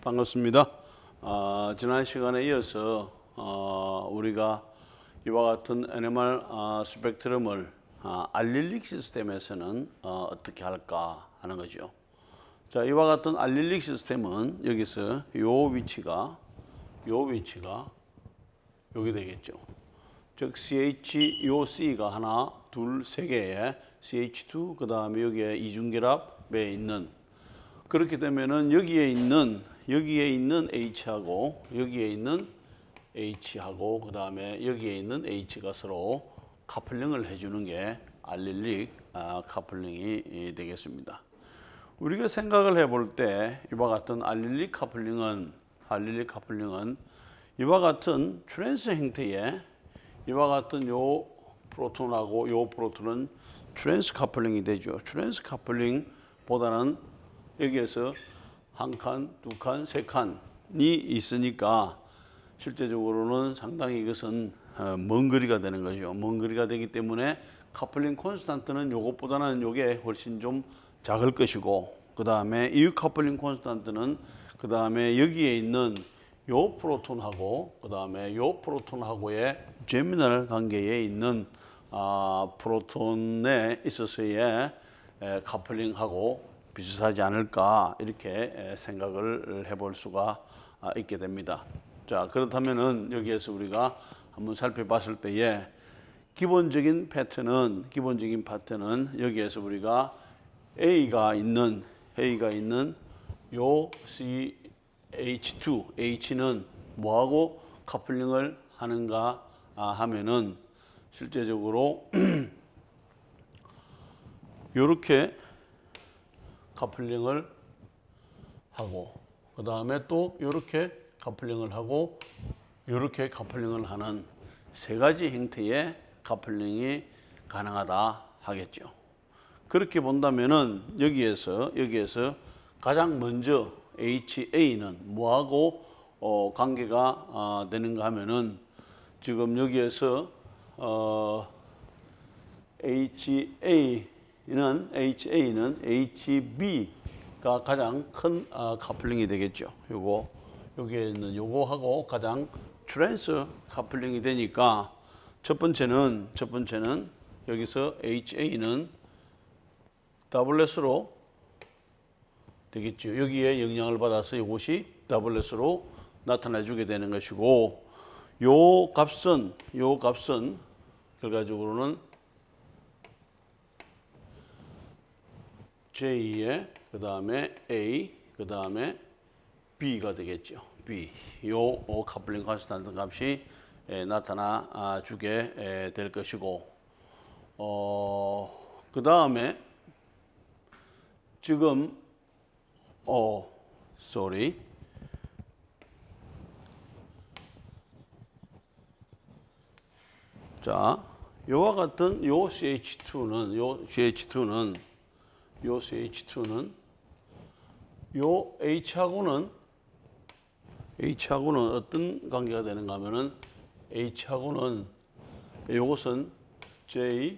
반갑습니다. 지난 시간에 이어서 우리가 이와 같은 NMR 스펙트럼을 알릴릭 시스템에서는 어떻게 할까 하는 거죠. 자, 이와 같은 알릴릭 시스템은 여기서 요 위치가 여기 되겠죠. 즉 CH 요 C가 하나, 둘, 세 개의 CH2 그 다음에 여기에 이중결합에 있는 그렇게 되면은 여기에 있는 H하고 여기에 있는 H하고 그 다음에 여기에 있는 H가 서로 커플링을 해주는 게 알릴릭 커플링이 되겠습니다. 우리가 생각을 해볼 때 이와 같은 알릴릭 커플링은 이와 같은 트랜스 형태의 이와 같은 요 프로톤하고 요 프로톤은 트랜스 커플링이 되죠. 트랜스 커플링보다는 여기에서 한 칸, 두 칸, 세 칸이 있으니까 실제적으로는 상당히 이것은 먼 거리가 되는 거죠. 먼 거리가 되기 때문에 커플링 콘스탄트는 요것보다는 요게 훨씬 좀 작을 것이고 그 다음에 이 커플링 콘스탄트는 그 다음에 여기에 있는 요 프로톤하고 그 다음에 요 프로톤하고의 제미널 관계에 있는 프로톤에 있어서의 커플링하고 비슷하지 않을까 이렇게 생각을 해볼 수가 있게 됩니다. 자, 그렇다면은 여기에서 우리가 한번 살펴봤을 때에 기본적인 패턴은 여기에서 우리가 A가 있는 요 CH2 H는 뭐하고 커플링을 하는가 하면은 실제적으로 요렇게 커플링을 하고 그 다음에 또 이렇게 커플링을 하고 이렇게 커플링을 하는 세 가지 형태의 커플링이 가능하다 하겠죠. 그렇게 본다면은 여기에서 가장 먼저 HA는 뭐하고 관계가 되는가 하면은 지금 여기에서 HA는 HB가 가장 큰 커플링이 되겠죠. 여기에 있는 요거하고 가장 트랜스 커플링이 되니까 첫 번째는 여기서 HA는 더블렛으로 되겠죠. 여기에 영향을 받아서 이것이 더블렛으로 나타나 주게 되는 것이고 요 값은 결과적으로는 J에 그 다음에 A 그 다음에 B가 되겠죠. B 요 커플링 컨스탄트 값이 나타나 주게 될 것이고 그 다음에 지금 자, 요와 같은 요 CH2는 요 H하고는 어떤 관계가 되는가 하면은 H하고는 요것은 J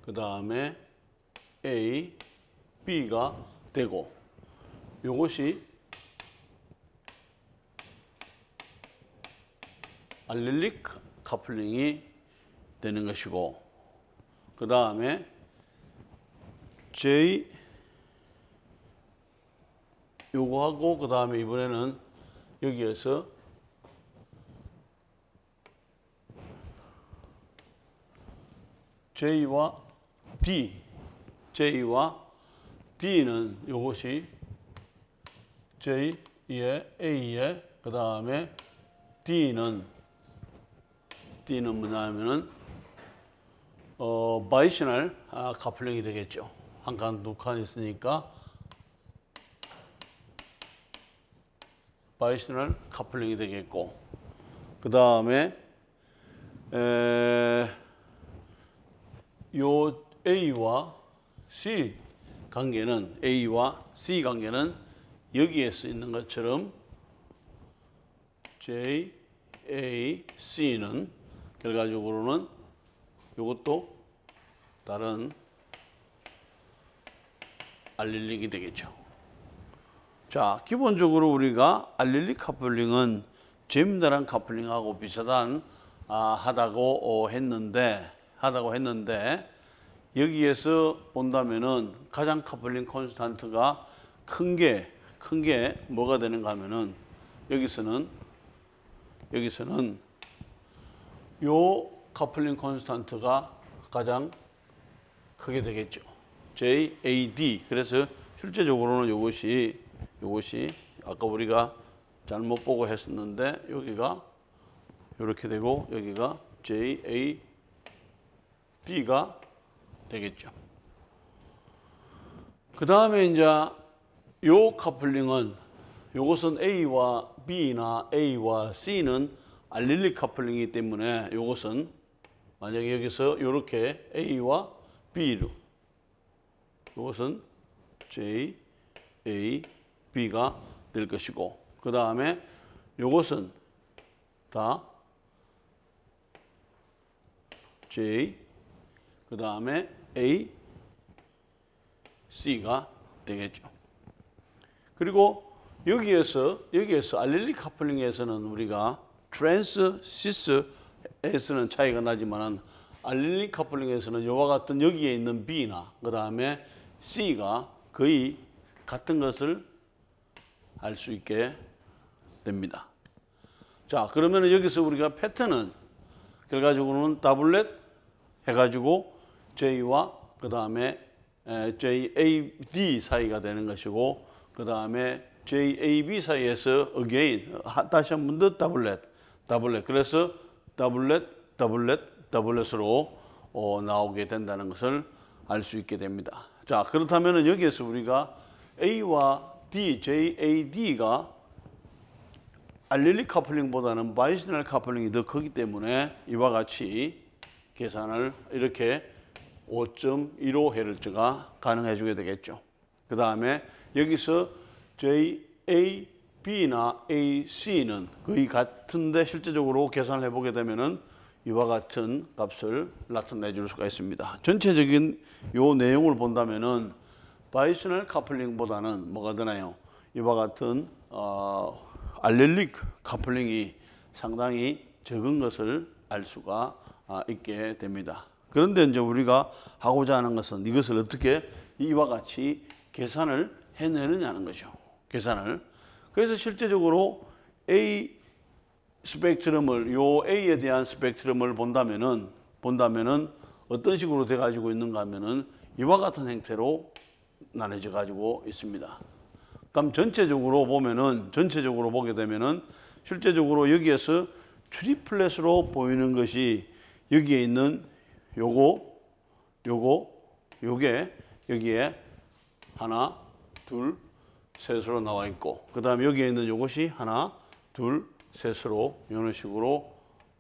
그 다음에 A, B가 되고 요것이 알릴릭 커플링이 되는 것이고 그 다음에 J 요거하고 그 다음에 이번에는 여기에서 J와 D는 요것이 J에 A에 그 다음에 D는 뭐냐면은 바이셔널 커플링이 되겠죠. 한 칸, 두 칸 있으니까 바이셔널 커플링이 되겠고 그 다음에 요 A와 C 관계는 여기에서 있는 것처럼 J, A, C는 결과적으로는 이것도 다른 알릴릭이 되겠죠. 자, 기본적으로 우리가 알릴리 커플링은 재미다란 커플링하고 비슷한 하다고 했는데 여기에서 본다면은 가장 커플링 콘스탄트가 큰 게 뭐가 되는가 하면은 여기서는 요 커플링 콘스탄트가 가장 크게 되겠죠. JAD. 그래서 실제적으로는 요것이 아까 우리가 잘못 보고 했었는데 여기가 이렇게 되고 여기가 JAD가 되겠죠. 그 다음에 이제 요 커플링은 요것은 A와 B나 A와 C는 알릴리 커플링이기 때문에 요것은 만약에 여기서 이렇게 A와 B로 요것은 J, A, B가 될 것이고 그 다음에 요것은 다 J 그 다음에 A, C가 되겠죠. 그리고 여기에서 알릴리 커플링에서는 우리가 트랜스, 시스에서는 차이가 나지만은 알릴리 커플링에서는 이와 같은 여기에 있는 B나 그 다음에 C가 거의 같은 것을 알 수 있게 됩니다. 자, 그러면 여기서 우리가 패턴은 결과적으로는 더블렛 해가지고 J와 그 다음에 JAD 사이가 되는 것이고 그 다음에 JAB 사이에서 again 다시 한 번 더 더블렛 그래서 더블렛으로 나오게 된다는 것을 알 수 있게 됩니다. 자, 그렇다면 여기에서 우리가 A와 D, JAD가 알릴리 커플링보다는 바이셔널 커플링이 더 크기 때문에 이와 같이 계산을 이렇게 5.15Hz가 가능해지게 되겠죠. 그 다음에 여기서 JAB나 AC는 거의 같은데 실제적으로 계산을 해보게 되면은 이와 같은 값을 나타내 줄 수가 있습니다. 전체적인 요 내용을 본다면은 바이셔널 커플링보다는 뭐가 되나요? 이와 같은 알렐릭 커플링이 상당히 적은 것을 알 수가 있게 됩니다. 그런데 이제 우리가 하고자 하는 것은 이것을 어떻게 이와 같이 계산을 해내느냐는 거죠. 계산을. 그래서 실제적으로 A 스펙트럼을 요 A에 대한 스펙트럼을 본다면은 어떤 식으로 돼 가지고 있는가 하면은 이와 같은 형태로 나눠져 가지고 있습니다. 그럼 전체적으로 보게 되면은 실제적으로 여기에서 트리플렛으로 보이는 것이 여기에 있는 요게 여기에 하나, 둘, 셋으로 나와 있고 그 다음에 여기에 있는 요것이 하나, 둘, 셋으로 이런 식으로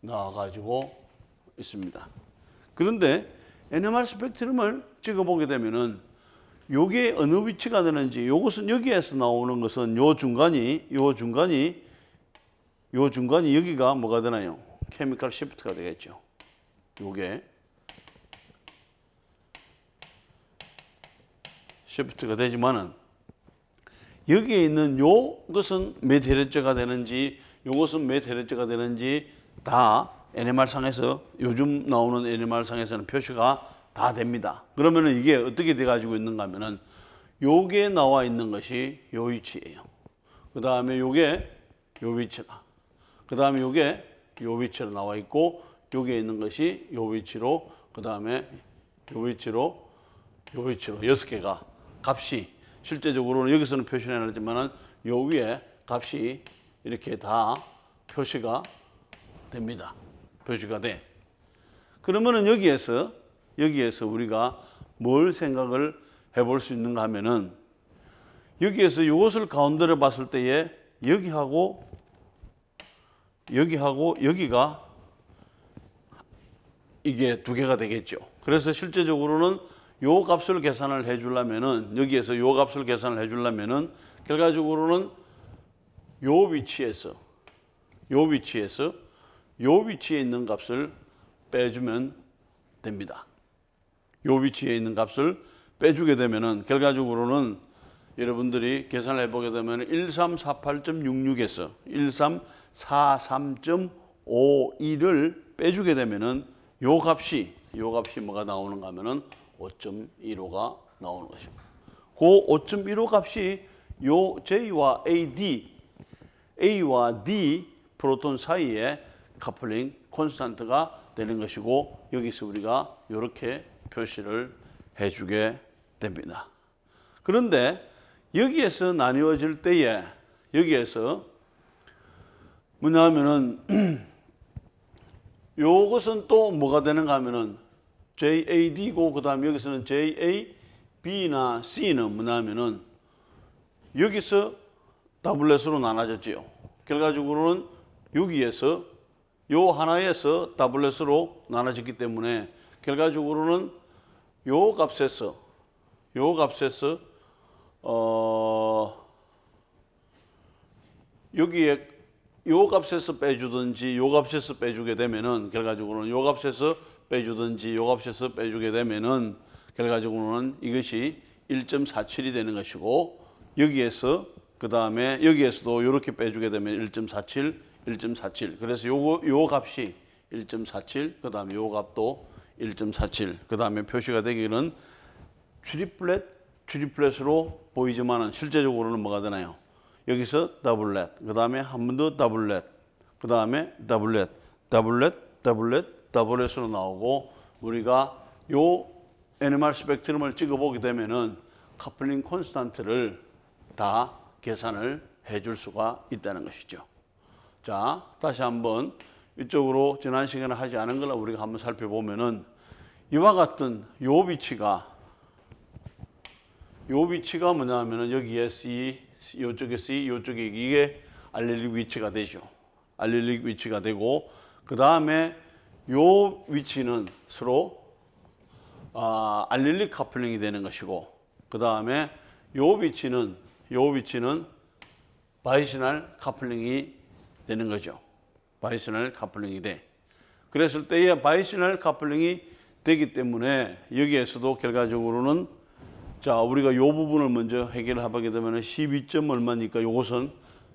나와 가지고 있습니다. 그런데 NMR 스펙트럼을 찍어보게 되면은 요게 어느 위치가 되는지 요것은 여기에서 나오는 것은 요 중간이 여기가 뭐가 되나요? 케미컬 시프트가 되겠죠. 요게 시프트가 되지만은 여기에 있는 요것은 몇 헤르츠가 되는지 요것은 몇 헤르츠가 되는지 다 NMR 상에서 요즘 나오는 NMR 상에서는 표시가 다 됩니다. 그러면은 이게 어떻게 돼 가지고 있는가 하면은 요게 나와 있는 것이 요 위치예요. 그 다음에 요게 요 위치가 그 다음에 요게 요 위치로 나와 있고 요게 있는 것이 요 위치로 그 다음에 요 위치로 6개가 값이 실제적으로는 여기서는 표시는 안 하지만은 요 위에 값이 이렇게 다 표시가 됩니다. 표시가 돼. 그러면은 여기에서 우리가 뭘 생각을 해볼 수 있는가 하면은 여기에서 이것을 가운데로 봤을 때에 여기하고 여기가 이게 두 개가 되겠죠. 그래서 실제적으로는 요 값을 계산을 해주려면은 여기에서 요 값을 계산을 해주려면은 결과적으로는 요 위치에서 요 위치에 있는 값을 빼주면 됩니다. 요 위치에 있는 값을 빼주게 되면은 결과적으로는 여러분들이 계산을 해보게 되면 1348.66에서 1343.52를 빼주게 되면은 요 값이 뭐가 나오는가 하면은 5.15가 나오는 것입니다. 그 5.15 값이 요 J와 A와 D 프로톤 사이에 커플링 콘스탄트가 되는 것이고 여기서 우리가 이렇게 표시를 해주게 됩니다. 그런데 여기에서 나뉘어질 때에 여기에서 뭐냐 하면은 요것은 또 뭐가 되는가 하면은 JAD고 그 다음에 여기서는 JAB나 C는 뭐냐 하면은 여기서 더블렛으로 나눠졌지요. 결과적으로는 여기에서 요 하나에서 더블렛으로 나눠졌기 때문에 결과적으로는 요 값에서 여기에 요 값에서 빼주든지 요 값에서 빼주게 되면은 결과적으로는 요 값에서 빼주든지 요 값에서 빼주게 되면은 결과적으로는 이것이 1.47이 되는 것이고 여기에서 그 다음에 여기에서도 이렇게 빼주게 되면 1.47 그래서 요 값이 1.47 그 다음에 요 값도 1.47 그 다음에 표시가 되기는 트리플렛으로 보이지만은 실제적으로는 뭐가 되나요? 여기서 더블렛, 그 다음에 한 번 더 더블렛, 그 다음에 더블렛으로 나오고 우리가 요 NMR 스펙트럼을 찍어보게 되면은 커플링 콘스탄트를 다 계산을 해줄 수가 있다는 것이죠. 자, 다시 한번 이쪽으로 지난 시간에 하지 않은 걸 우리가 한번 살펴보면은 이와 같은 요 위치가 뭐냐 하면은 여기에 C, 요쪽에 C, 요쪽에 이게 알렐릭 위치가 되죠. 알렐릭 위치가 되고 그 다음에 요 위치는 서로 알렐릭 커플링이 되는 것이고 그 다음에 요 위치는 바이셔널 커플링이 되는 거죠. 바이셔널 커플링이 돼. 그랬을 때에 바이셔널 커플링이 되기 때문에 여기에서도 결과적으로는 자, 우리가 요 부분을 먼저 해결하게 되면 12점 얼마니까 요것은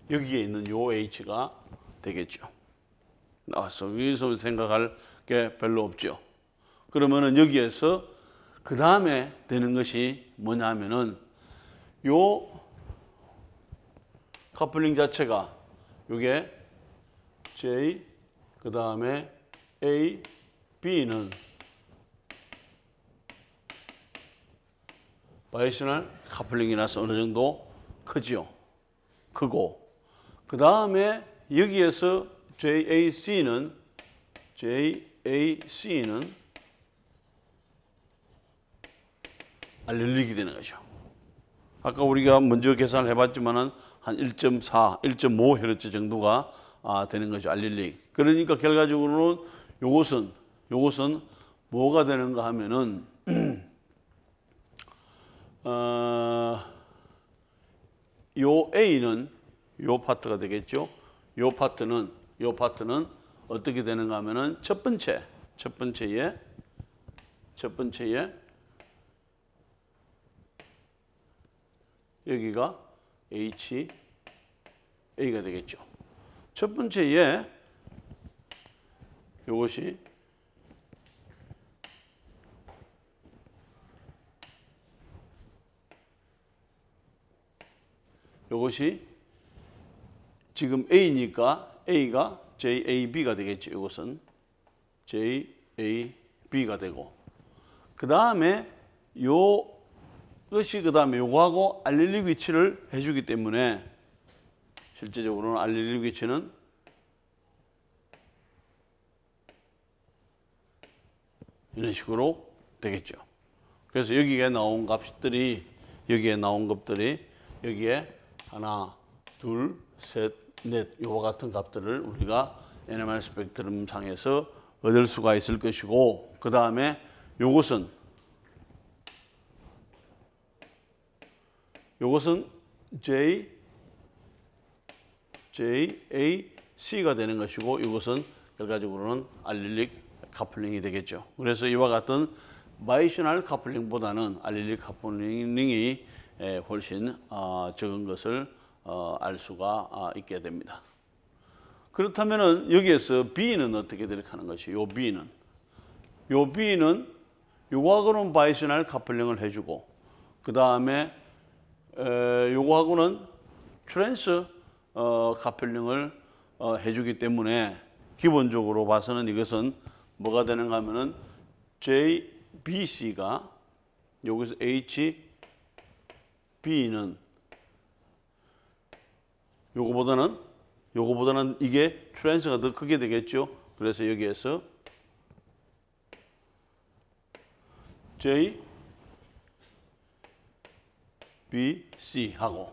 여기에 있는 요 H가 되겠죠. 나와서 여기서 생각할 게 별로 없죠. 그러면은 여기에서 그 다음에 되는 것이 뭐냐면은 요 커플링 자체가 요게 J 그 다음에 A, B는 바이셔널 커플링이라서 어느 정도 크죠. 크고 그 다음에 여기에서 JAC는 알렐릭이 되는 거죠. 아까 우리가 먼저 계산을 해봤지만은 한 1.4, 1.5Hz 정도가 되는 거죠. 알렐릭. 그러니까 결과적으로는 요것은 뭐가 되는가 하면은 요 A는 요 파트가 되겠죠. 요 파트는 어떻게 되는가 하면은 첫 번째에 여기가 HA가 되겠죠. 첫 번째에 요것이 지금 A니까 A가 JAB가 되겠죠. 이것은 JAB가 되고 그 다음에 요것이 그 다음에 요거하고 알렐릭 위치를 해주기 때문에 실제적으로는 알렐릭 위치는 이런 식으로 되겠죠. 그래서 여기에 나온 것들이 여기에 하나, 둘, 셋, 넷 이와 같은 값들을 우리가 NMR 스펙트럼 상에서 얻을 수가 있을 것이고 그 다음에 요것은 JAC가 되는 것이고 이것은 결과적으로는 알렐릭 커플링이 되겠죠. 그래서 이와 같은 바이셔널 커플링보다는 알렐릭 커플링이 훨씬 적은 것을 알 수가 있게 됩니다. 그렇다면은 여기에서 B는 어떻게 이렇게 하는 것이? 요 B는 요거하고는 바이셔널 커플링을 해주고 그 다음에 요거하고는 트랜스 커플링을 해주기 때문에 기본적으로 봐서는 이것은 뭐가 되는가 하면은 JBC가 여기서 HB는 요거보다는 이게 트랜스가 더 크게 되겠죠. 그래서 여기에서 JBC하고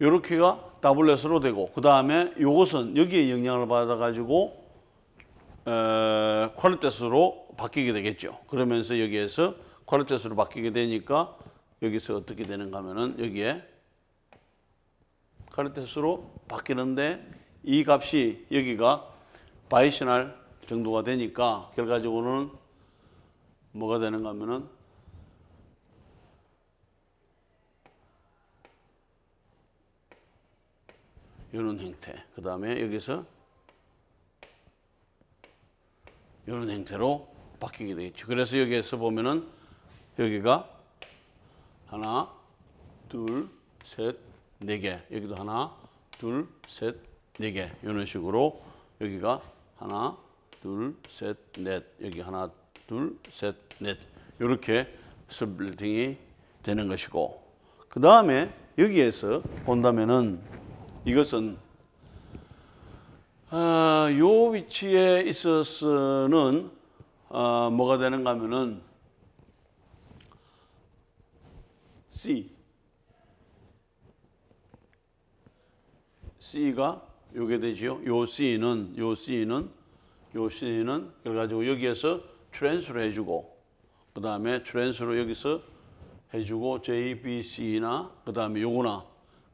요렇게가 더블렛으로 되고 그 다음에 요것은 여기에 영향을 받아가지고 퀄리테스로 바뀌게 되겠죠. 그러면서 여기에서 퀄리테스로 바뀌게 되니까 여기서 어떻게 되는가 하면은 여기에 퀄리테스로 바뀌는데 이 값이 여기가 바이셔널 정도가 되니까 결과적으로는 뭐가 되는가 하면은 이런 형태. 그 다음에 여기서 이런 형태로 바뀌게 되겠죠. 그래서 여기에서 보면은 여기가 하나, 둘, 셋, 네 개. 여기도 하나, 둘, 셋, 네 개. 이런 식으로 여기가 하나, 둘, 셋, 넷. 여기 하나, 둘, 셋, 넷. 이렇게 스플리팅이 되는 것이고 그 다음에 여기에서 본다면은 이것은 요 위치에 있어서는 뭐가 되는가 하면은 C가 요게 되지요. 요 C는 결과적으로 여기에서 트랜스를 해주고 그 다음에 트랜스로 여기서 해주고 JBC나 그 다음에 요거나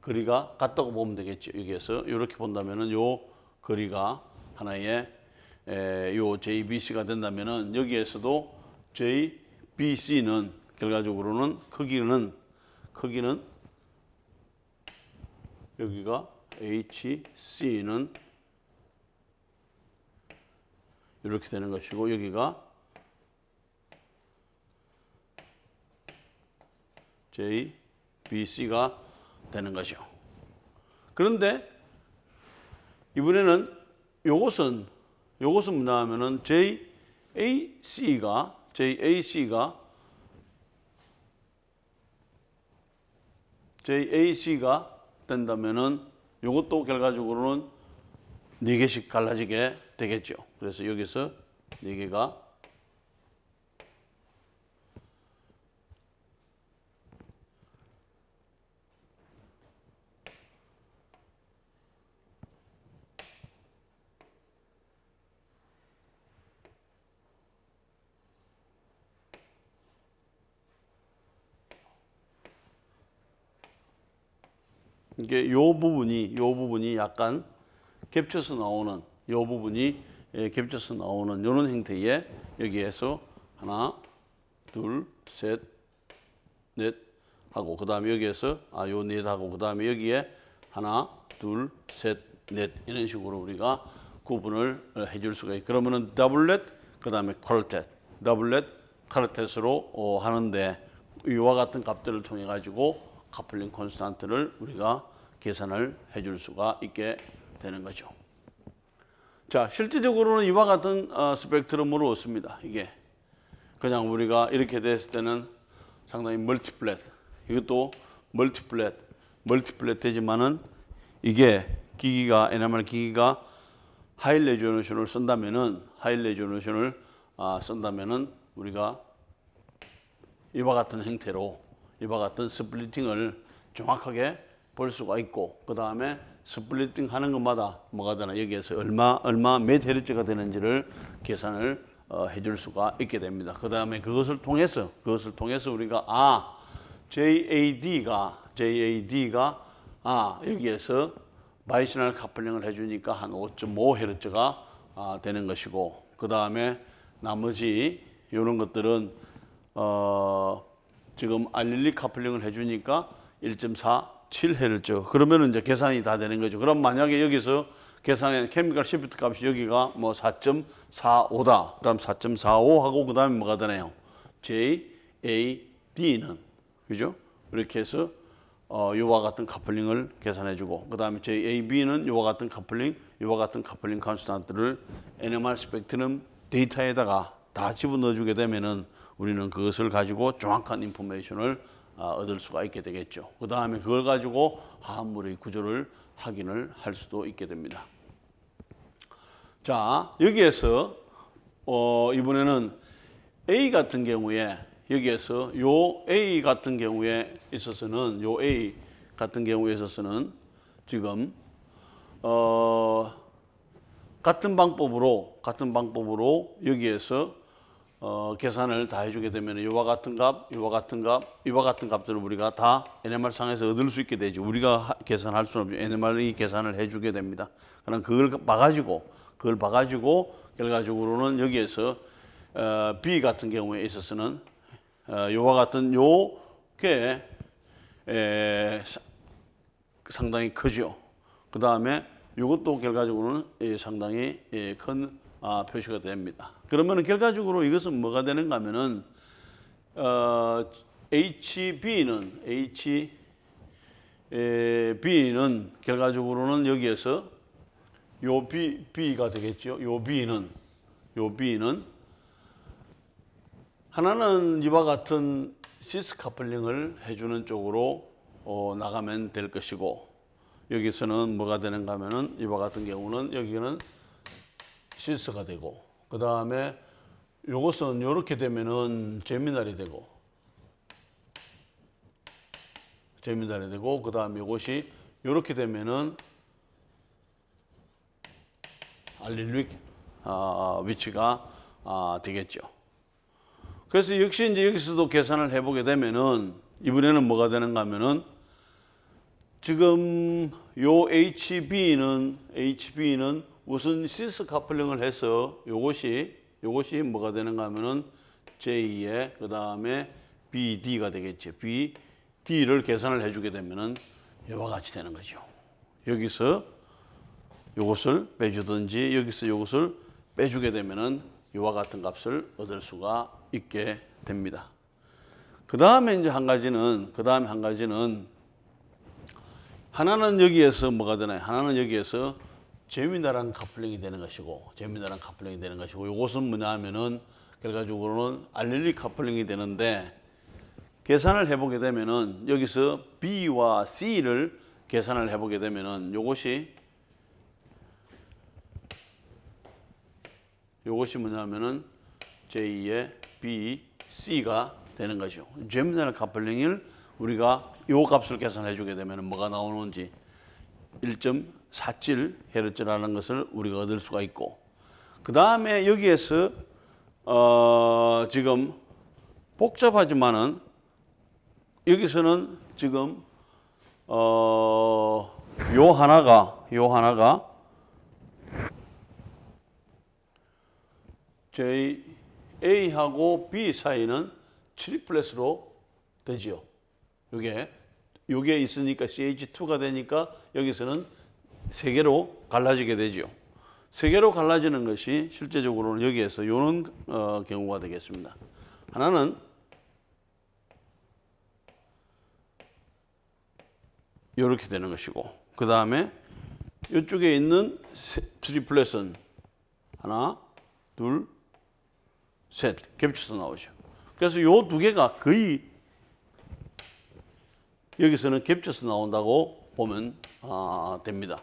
거리가 같다고 보면 되겠죠. 여기에서 이렇게 본다면은 요 거리가 하나의 요 JBC가 된다면은 여기에서도 JBC는 결과적으로는 크기는 여기가 HC는 이렇게 되는 것이고 여기가 JBC가 되는 거죠. 그런데 이번에는 요것은 뭐냐 하면은 JAC가 된다면은 요것도 결과적으로는 4개씩 갈라지게 되겠죠. 그래서 여기서 4개가 이게 요 부분이 약간 겹쳐서 나오는 이런 형태의 여기에서 하나, 둘, 셋, 넷 하고 그 다음에 여기에서 요 넷 하고 그 다음에 여기에 하나, 둘, 셋, 넷 이런 식으로 우리가 구분을 해줄 수가 있고 그러면은 더블렛 그 다음에 퀄텟 더블렛 퀄텟으로 하는데 이와 같은 값들을 통해 가지고 커플링 콘스탄트를 우리가 계산을 해줄 수가 있게 되는 거죠. 자, 실제적으로는 이와 같은 스펙트럼으로 얻습니다. 이게 그냥 우리가 이렇게 됐을 때는 상당히 멀티플랫, 이것도 멀티플랫 되지만은 이게 기기가 NMR 기기가 하이 레조네이션을 쓴다면은 우리가 이와 같은 형태로 이와 같은 스플리팅을 정확하게 볼 수가 있고 그 다음에 스플리팅 하는 것마다 뭐가 되나 여기에서 얼마 몇 헤르츠가 되는지를 계산을 해줄 수가 있게 됩니다. 그 다음에 그것을 통해서 우리가 JAD가 여기에서 바이셔널 커플링을 해주니까 한 5.5 헤르츠가 되는 것이고 그 다음에 나머지 이런 것들은 지금 알릴리 카플링을 해주니까 1.47Hz. 그러면 이제 계산이 다 되는 거죠. 그럼 만약에 여기서 계산에 케미컬 시프트 값이 여기가 뭐 4.45다. 그럼 4.45 하고 그 다음에 뭐가 되나요? JAD는 그죠? 이렇게 해서 이와 같은 카플링을 계산해주고 그 다음에 JAB는 이와 같은 카플링, 이와 같은 카플링 컨스탄트를 NMR 스펙트럼 데이터에다가 다 집어넣어주게 되면은 우리는 그것을 가지고 정확한 인포메이션을 얻을 수가 있게 되겠죠. 그 다음에 그걸 가지고 화합물의 구조를 확인을 할 수도 있게 됩니다. 자, 여기에서 이번에는 A 같은 경우에 여기에서 요 A 같은 경우에 있어서는 요 A 같은 경우에 있어서는 지금 같은 방법으로 여기에서 계산을 다 해주게 되면 이와 같은 값, 이와 같은 값, 이와 같은 값들을 우리가 다 NMR 상에서 얻을 수 있게 되죠. 우리가 계산할 수는 없죠. NMR이 계산을 해주게 됩니다. 그럼 그걸 봐가지고 결과적으로는 여기에서 B 같은 경우에 있어서는 이와 같은 요게 상당히 크죠. 그 다음에 이것도 결과적으로는 상당히 큰 표시가 됩니다. 그러면 결과적으로 이것은 뭐가 되는가 하면은 HB는 결과적으로는 여기에서 요 B가 되겠죠. 요 B는 하나는 이와 같은 시스 카플링을 해주는 쪽으로 나가면 될 것이고 여기서는 뭐가 되는가 하면은 이와 같은 경우는 여기는 시스가 되고 그 다음에 요것은 이렇게 되면은 제미날이 되고 그 다음에 이것이 이렇게 되면은 알릴릭 위치가 되겠죠. 그래서 역시 이제 여기서도 계산을 해보게 되면은 이번에는 뭐가 되는가 하면은 지금 요 HB는 우선 시스 카플링을 해서 요것이 뭐가 되는가 하면은 J에 그 다음에 BD가 되겠죠. BD를 계산을 해주게 되면은 이와 같이 되는 거죠. 여기서 요것을 빼주든지 여기서 요것을 빼주게 되면은 이와 같은 값을 얻을 수가 있게 됩니다. 그 다음에 이제 한 가지는 하나는 여기에서 뭐가 되나요? 하나는 여기에서 재미나랑 카플링이 되는 것이고 요것은 뭐냐 하면은 결과적으로는 알릴리 카플링이 되는데 계산을 해보게 되면은 여기서 B와 C를 계산을 해보게 되면은 요것이 뭐냐면은 J의 B, C가 되는 거죠. 재미나랑 카플링을 우리가 요 값을 계산해 주게 되면 뭐가 나오는지 1.47Hz라는 것을 우리가 얻을 수가 있고 그 다음에 여기에서 지금 복잡하지만은 여기서는 지금 요 하나가 A하고 B 사이는 트리플렛으로 되지요. 요게 있으니까 CH2가 되니까 여기서는 세 개로 갈라지게 되죠. 세 개로 갈라지는 것이 실제적으로는 여기에서 이런 경우가 되겠습니다. 하나는 이렇게 되는 것이고 그 다음에 이쪽에 있는 트리플렛은 하나, 둘, 셋 겹쳐서 나오죠. 그래서 요 두 개가 거의 여기서는 겹쳐서 나온다고 보면 됩니다.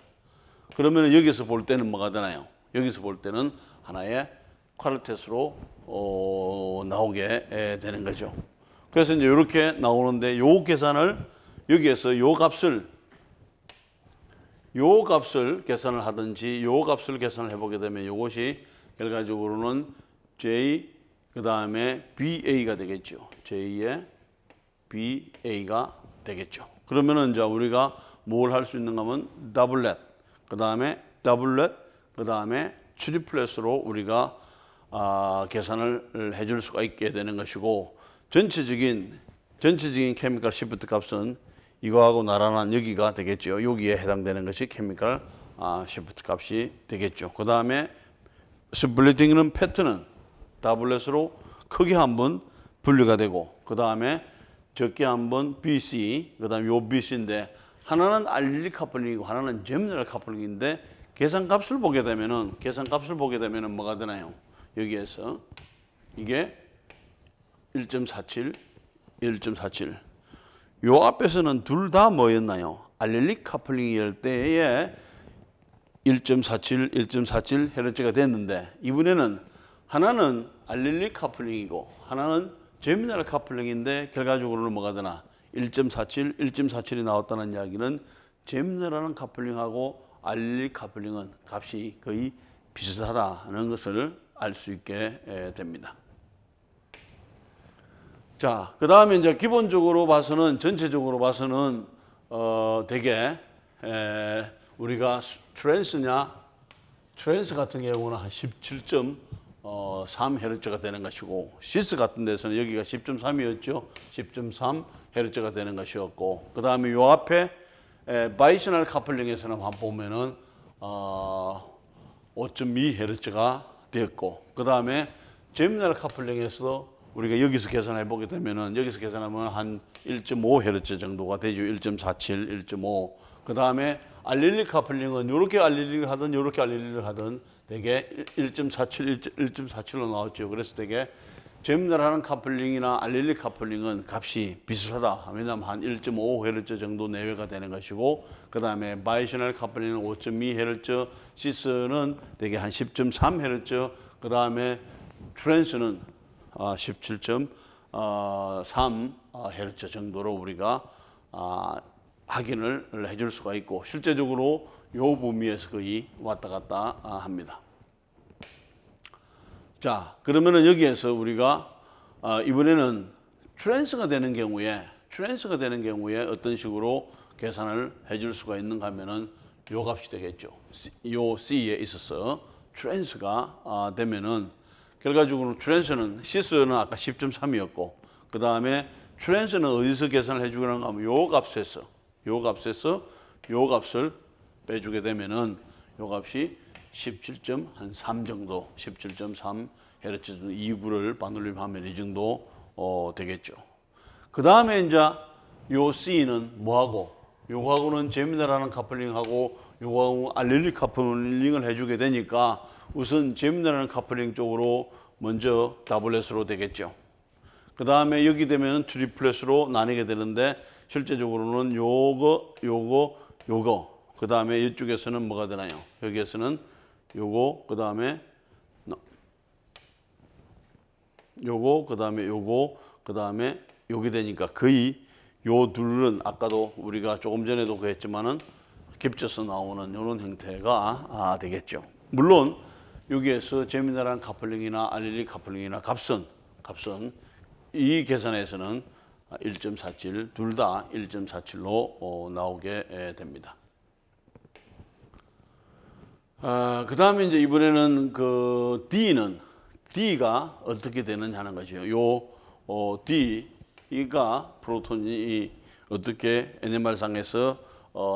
그러면 여기서 볼 때는 뭐가 되나요? 여기서 볼 때는 하나의 쿼르텟으로 나오게 되는 거죠. 그래서 이제 이렇게 나오는데 요 계산을 여기에서 요 값을 계산을 하든지 요 값을 계산을 해보게 되면 요것이 결과적으로는 J 그 다음에 BA가 되겠죠. J의 BA가 되겠죠. 그러면은 이제 우리가 뭘 할 수 있는가 하면 더블렛, 그 다음에 트리플렛으로 우리가 계산을 해줄 수가 있게 되는 것이고 전체적인 전체적인 케미컬 시프트 값은 이거하고 나란한 여기가 되겠죠. 여기에 해당되는 것이 케미컬 시프트 값이 되겠죠. 그 다음에 스플리팅은 패턴은 WS로 크게 한번 분류가 되고, 그 다음에 적게 한번 BC, 그 다음에 요 BC인데 하나는 알릴리 카플링이고 하나는 제미널 카플링인데 계산값을 보게 되면은 뭐가 되나요? 여기에서 이게 1.47, 1.47. 요 앞에서는 둘 다 뭐였나요? 알릴리 카플링일 때에 1.47, 1.47 헤르츠가 됐는데 이번에는 하나는 알릴리 카플링이고 하나는 제미널 카플링인데 결과적으로는 뭐가 되나? 1.47, 1.47이 나왔다는 이야기는 제미널하는 카플링하고 알릴리 카플링은 값이 거의 비슷하다는 것을 알 수 있게 됩니다. 자, 그 다음에 이제 기본적으로 봐서는, 전체적으로 봐서는, 되게, 우리가 트랜스 같은 경우는 한 17.3Hz가 되는 것이고, 시스 같은 데서는 여기가 10.3이었죠. 10.3 헤르츠가 되는 것이었고, 그 다음에 요 앞에 바이셔널 카플링에서는 한번 보면은 5.2 헤르츠가 되었고, 그 다음에 제미널 카플링에서 우리가 여기서 계산해 보게 되면은 여기서 계산하면 한 1.5 헤르츠 정도가 되죠. 1.47, 1.5. 그 다음에 알릴리 카플링은 이렇게 알릴리를 하든 이렇게 알릴리를 하든 되게 1.47, 1.47로 나왔죠. 그래서 되게 제미널하는 카플링이나 알릴리 카플링은 값이 비슷하다. 왜냐하면 한 1.5Hz 정도 내외가 되는 것이고, 그 다음에 바이셔널 카플링은 5.2Hz, 시스는 되게 한 10.3Hz, 그 다음에 트랜스는 17.3Hz 정도로 우리가 확인을 해줄 수가 있고, 실제적으로 요 범위에서 거의 왔다 갔다 합니다. 자, 그러면은 여기에서 우리가 이번에는 트랜스가 되는 경우에 어떤 식으로 계산을 해줄 수가 있는가 하면은 요 값이 되겠죠. 요 C에 있어서 트랜스가 되면은 결과적으로 트랜스는 시스는 아까 10.3이었고, 그 다음에 트랜스는 어디서 계산을 해주는가 하면 요 값에서 요 값을 빼주게 되면은 요 값이 17.3 정도, 17.3 헤르츠 2구를 반올림하면 이 정도 되겠죠. 그 다음에 이제 요 C는 뭐하고, 요거하고는 제미널하는 카플링하고 요거하고 알릴리 카플링을 해주게 되니까 우선 제미널하는 카플링 쪽으로 먼저 WS로 되겠죠. 그 다음에 여기 되면 트리플렛으로 나뉘게 되는데 실제적으로는 요거, 그 다음에 이쪽에서는 뭐가 되나요? 여기에서는 요거, 그 다음에 요거, 그 다음에 요거, 그 다음에 여기 되니까 거의 요 둘은 아까도 우리가 조금 전에도 그랬지만은 겹쳐서 나오는 이런 형태가 되겠죠. 물론 여기에서 제미널한 카플링이나 알릴리 카플링이나 값은 이 계산에서는 1.47, 둘 다 1.47로 나오게 됩니다. 그 다음에 이제 이번에는 그 D가 어떻게 되느냐 하는 것이요. 요 D가 프로톤이 어떻게 NMR상에서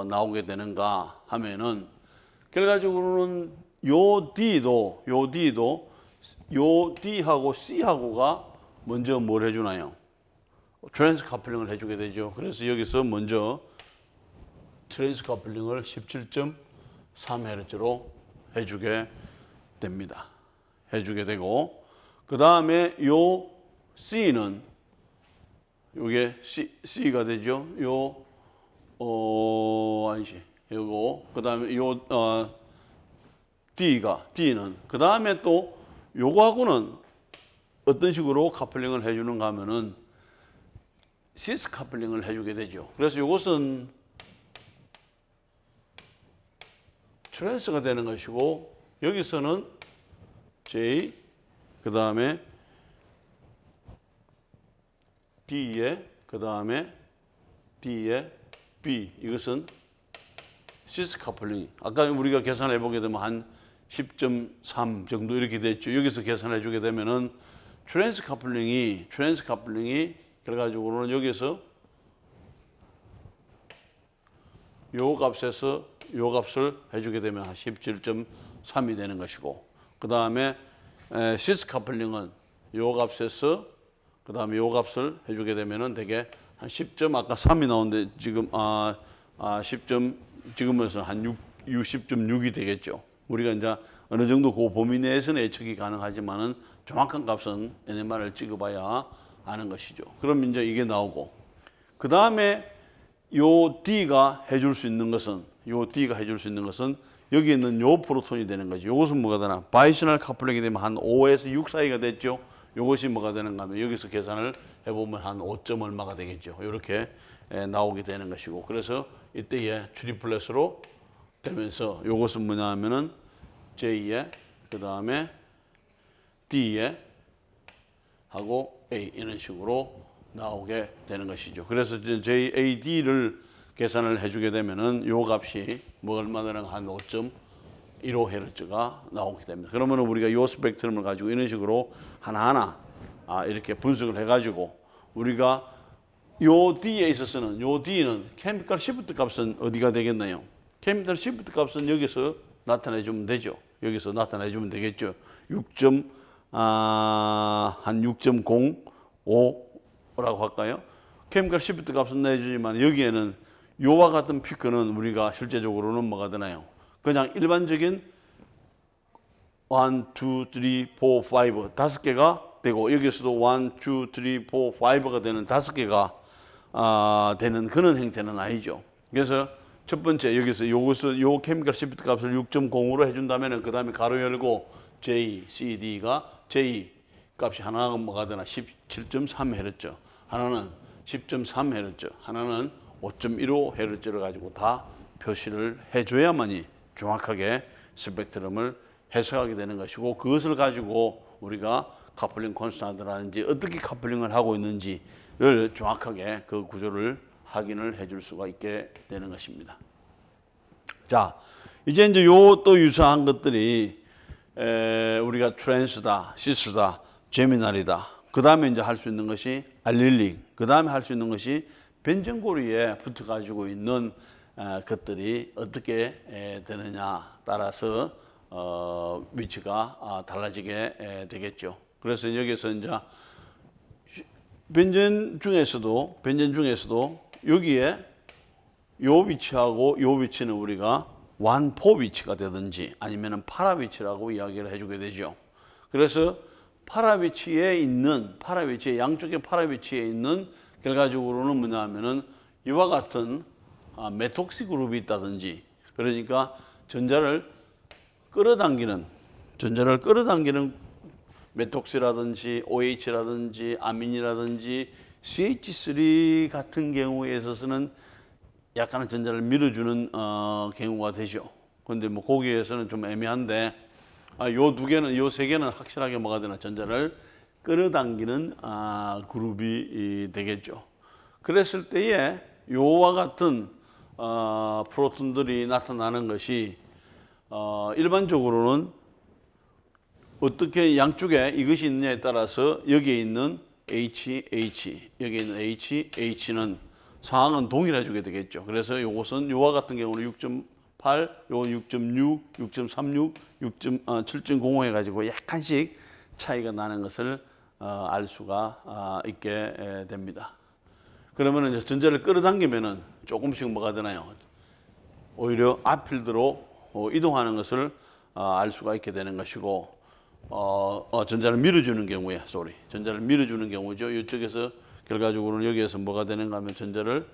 나오게 되는가 하면은 결과적으로는 요 D도 요 D하고 C하고가 먼저 뭘 해주나요? 트랜스 커플링을 해주게 되죠. 그래서 여기서 먼저 트랜스 커플링을 17.3Hz로 해주게 됩니다. 해주게 되고, 그 다음에 요 C는 요게 C가 되죠. 요거 그 다음에 요 D는 그 다음에 또 요거하고는 어떤 식으로 커플링을 해주는가 하면은 시스 커플링을 해주게 되죠. 그래서 이것은 트랜스가 되는 것이고, 여기서는 J, 그 다음에 D에, 그 다음에 D에 B, 이것은 시스 커플링. 아까 우리가 계산해 보게 되면 한 10.3 정도 이렇게 됐죠. 여기서 계산해 주게 되면은 트랜스 커플링이 그래가지고는 여기서 요 값에서 요 값을 해주게 되면 한 17.3이 되는 것이고, 그 다음에 시스 카플링은 요 값에서 그 다음에 요 값을 해주게 되면은 되게 한 10점 아까 3이 나오는데 지금 10점 지금에서 한 60.6이 되겠죠. 우리가 이제 어느 정도 그 범위 내에서는 예측이 가능하지만은 정확한 값은 NMR을 찍어봐야 아는 것이죠. 그럼 이제 이게 나오고, 그 다음에 요 D가 해줄 수 있는 것은 여기 있는 요 프로톤이 되는 거죠. 요것은 뭐가 되나? 바이셔널 카플링이 되면 한 5에서 6 사이가 됐죠. 요것이 뭐가 되는가 하면 여기서 계산을 해보면 한 5점 얼마가 되겠죠. 이렇게 나오게 되는 것이고, 그래서 이때에 트리플렛으로 되면서 요것은 뭐냐 하면은 J에 그 다음에 D에 하고 A 이런 식으로 나오게 되는 것이죠. 그래서 JAD를 계산을 해주게 되면은 요 값이 뭐 얼마 되는 한 5.15Hz가 나오게 됩니다. 그러면 우리가 요 스펙트럼을 가지고 이런 식으로 하나하나 이렇게 분석을 해가지고 우리가 요 D에 있어서는 요 D는 케미컬 시프트 값은 어디가 되겠나요? 케미컬 시프트 값은 여기서 나타내주면 되죠. 여기서 나타내주면 되겠죠. 한 6.05라고 할까요? 케미컬 시프트 값은 내주지만 여기에는 요와 같은 피크는 우리가 실제적으로는 뭐가 되나요? 그냥 일반적인 1, 2, 3, 4, 5 다섯 개가 되고 여기서도 1, 2, 3, 4, 5가 되는 다섯 개가 되는 그런 형태는 아니죠. 그래서 첫 번째 여기서 요 케미컬 시프트 값을 6.0으로 해준다면은 그 다음에 가로 열고 J, C, D가 J 값이 하나가 뭐가 되나 17.3Hz, 하나는 10.3Hz, 하나는 5.15Hz를 가지고 다 표시를 해줘야만이 정확하게 스펙트럼을 해석하게 되는 것이고, 그것을 가지고 우리가 커플링 콘스탄트라든지 어떻게 커플링을 하고 있는지를 정확하게 그 구조를 확인을 해줄 수가 있게 되는 것입니다. 자, 이제 요 또 유사한 것들이 우리가 트랜스다, 시스다, 제미날이다. 그 다음에 이제 할 수 있는 것이 알릴링. 그 다음에 할 수 있는 것이 변전고리에 붙어 가지고 있는 것들이 어떻게 되느냐 따라서 위치가 달라지게 되겠죠. 그래서 여기서 이제 변전 중에서도 여기에 요 위치하고 요 위치는 우리가 완포 위치가 되든지 아니면은 파라 위치라고 이야기를 해주게 되죠. 그래서 파라 위치에 양쪽에 파라 위치에 있는 결과적으로는 뭐냐 하면은 이와 같은 메톡시 그룹이 있다든지, 그러니까 전자를 끌어당기는 메톡시라든지 OH라든지 아민이라든지 CH3 같은 경우에 있어서는 약간은 전자를 밀어주는 경우가 되죠. 그런데 뭐 거기에서는 좀 애매한데 요 세 개는 확실하게 뭐가 되나 전자를 끌어당기는 그룹이 되겠죠. 그랬을 때에 요와 같은 프로톤들이 나타나는 것이 일반적으로는 어떻게 양쪽에 이것이 있느냐에 따라서 여기에 있는 H는 상황은 동일해지게 되겠죠. 그래서 요것은 요와 같은 경우는 6.8, 요 6.6, 6.36, 7.05 해가지고 약간씩 차이가 나는 것을 알 수가 있게 됩니다. 그러면 이제 전자를 끌어당기면은 조금씩 뭐가 되나요? 오히려 앞필드로 이동하는 것을 알 수가 있게 되는 것이고, 전자를 밀어주는 경우에, 전자를 밀어주는 경우죠. 이쪽에서 결과적으로는 여기에서 뭐가 되는가 하면 전자를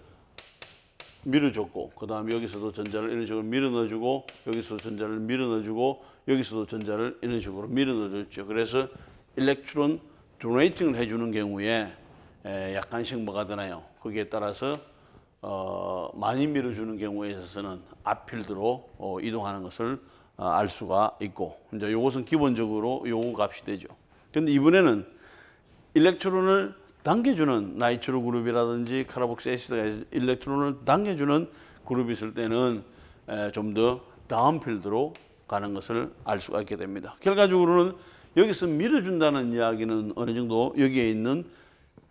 밀어줬고, 그 다음에 여기서도 전자를 이런 식으로 밀어 넣어주고, 여기서도 전자를 밀어 넣어주고, 여기서도 전자를 이런 식으로 밀어 넣어줬죠. 그래서 일렉트론 도네이팅을 해주는 경우에 약간씩 뭐가 되나요? 거기에 따라서 많이 밀어주는 경우에 있어서는 앞필드로 이동하는 것을 알 수가 있고, 이제 이것은 기본적으로 요 값이 되죠. 근데 이번에는 일렉트론을 당겨주는 나이트로 그룹이라든지 카르복시 애시드가 일렉트론을 당겨주는 그룹이 있을 때는 좀 더 다운 필드로 가는 것을 알 수가 있게 됩니다. 결과적으로는 여기서 밀어준다는 이야기는 어느 정도 여기에 있는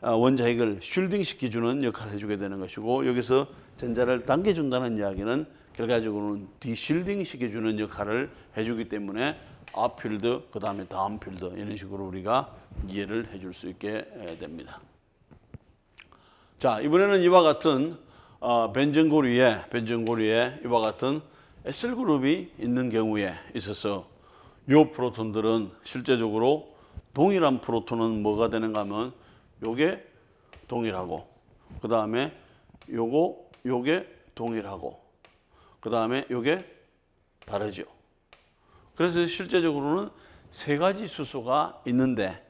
원자핵을 쉴딩 시켜주는 역할을 해주게 되는 것이고, 여기서 전자를 당겨준다는 이야기는 결과적으로는 디실딩 시켜주는 역할을 해주기 때문에 앞 필드, 그 다음에 다음 필드, 이런 식으로 우리가 이해를 해줄 수 있게 됩니다. 자, 이번에는 이와 같은 벤젠고리에 이와 같은 S그룹이 있는 경우에 있어서 이 프로톤들은 실제적으로 동일한 프로톤은 뭐가 되는가 하면 요게 동일하고, 그 다음에 요게 동일하고, 그 다음에 요게 다르죠. 그래서 실제적으로는 세 가지 수소가 있는데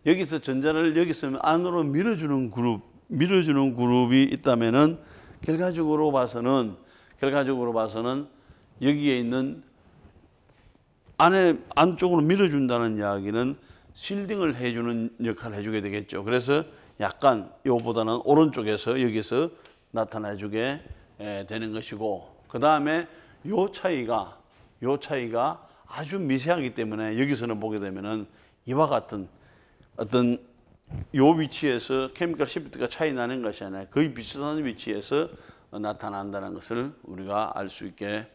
여기서 전자를 여기서 안으로 밀어주는 그룹이 있다면은 결과적으로 봐서는 여기에 있는 안쪽으로 밀어준다는 이야기는 실딩을 해주는 역할을 해주게 되겠죠. 그래서 약간 요보다는 오른쪽에서 여기서 나타나주게 되는 것이고, 그 다음에 요 차이가 아주 미세하기 때문에 여기서는 보게 되면은 이와 같은 어떤 요 위치에서 케미컬 시프트가 차이 나는 것이 아니라 거의 비슷한 위치에서 나타난다는 것을 우리가 알 수 있게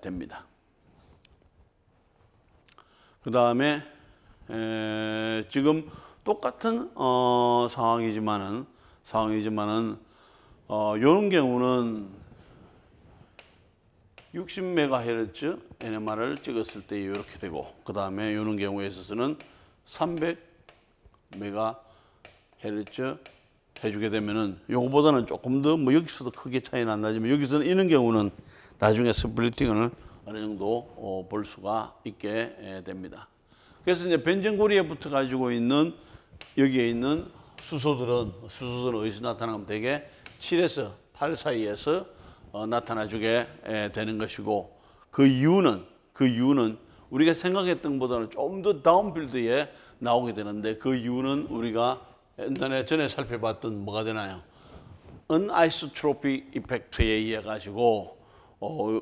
됩니다. 그 다음에 지금 똑같은 상황이지만은 이런 경우는 60MHz NMR을 찍었을 때 이렇게 되고, 그 다음에 이런 경우에 있어서는 300MHz 해주게 되면은 요거보다는 조금 더 여기서도 크게 차이 난다지만 여기서는 이런 경우는 나중에 스플리팅을 어느 정도 볼 수가 있게 됩니다. 그래서 이제 벤젠고리에 붙어 가지고 있는 여기에 있는 수소들은 어디서 나타나면 되게 7에서 8 사이에서 나타나주게 되는 것이고, 그 이유는 우리가 생각했던 것보다는 좀 더 다운필드에 나오게 되는데, 그 이유는 우리가 전에 살펴봤던 뭐가 되나요? 어나이소트로픽 이펙트에 의해 가지고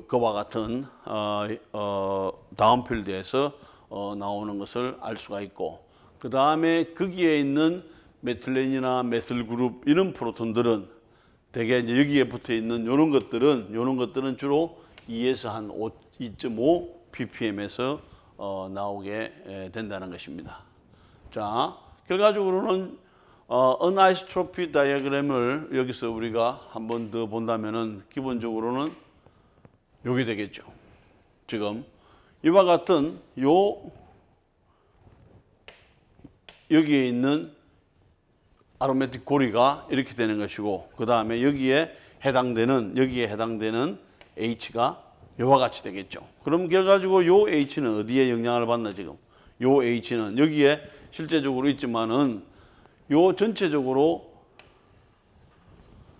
그와 같은 다운필드에서 나오는 것을 알 수가 있고, 그 다음에 거기에 있는 메틸렌이나 메틸 그룹 이런 프로톤들은 대개 이제 여기에 붙어 있는 이런 것들은 주로 2에서 한 2.5 ppm에서 나오게 된다는 것입니다. 자, 결과적으로는 어나이소트로피 다이어그램을 여기서 우리가 한 번 더 본다면은 기본적으로는 요게 되겠죠. 지금 이와 같은 여기에 있는 아로매틱 고리가 이렇게 되는 것이고, 그 다음에 여기에 해당되는 H가 요와 같이 되겠죠. 그럼 결과적으로 요 H는 어디에 영향을 받나 지금? 요 H는 여기에 실제적으로 있지만은 요 전체적으로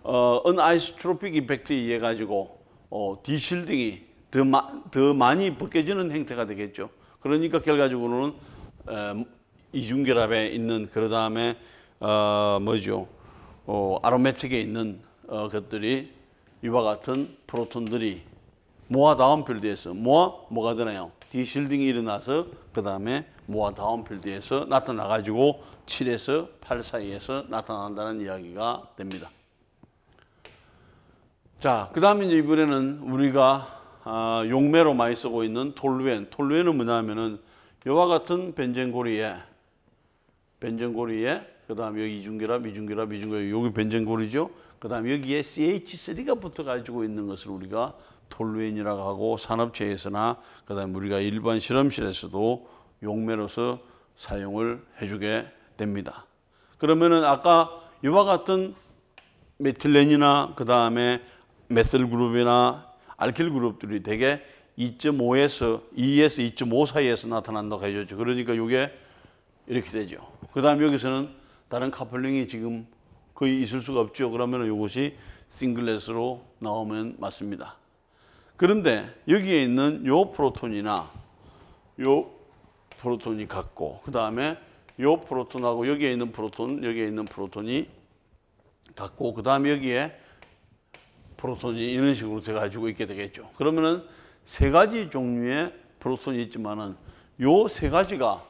어나이소트로픽 이펙트에 의해 가지고 디실딩이 더 많이 벗겨지는 형태가 되겠죠. 그러니까 결과적으로는 이중결합에 있는, 그 다음에 아로매틱에 있는 것들이 이와 같은 프로톤들이 모아 다운필드에서 뭐가 되나요? 디실딩이 일어나서 그 다음에 모아 다운필드에서 나타나가지고 7에서 8 사이에서 나타난다는 이야기가 됩니다. 자, 그 다음에 이제 이번에는 우리가 용매로 많이 쓰고 있는 톨루엔. 톨루엔은 뭐냐면은 이와 같은 벤젠고리에 그 다음에 여기 이중결합, 여기 벤젠고리죠. 그 다음에 여기에 CH3가 붙어 가지고 있는 것을 우리가 톨루엔이라고 하고, 산업체에서나 그 다음에 우리가 일반 실험실에서도 용매로서 사용을 해주게 됩니다. 그러면은 아까 이와 같은 메틸렌이나 그 다음에 메틸 그룹이나 알킬 그룹들이 대개 2.5에서 2.5 사이에서 나타난다고 해줬죠. 그러니까 이게 이렇게 되죠. 그 다음에 여기서는 다른 카플링이 지금 거의 있을 수가 없죠. 그러면 이것이 싱글렛으로 나오면 맞습니다. 그런데 여기에 있는 요 프로톤이나 요 프로톤이 같고, 그 다음에 요 프로톤하고 여기에 있는 프로톤이 같고, 그 다음에 여기에 프로톤이 이런 식으로 돼 가지고 있게 되겠죠. 그러면은 세 가지 종류의 프로톤이 있지만은 요 세 가지가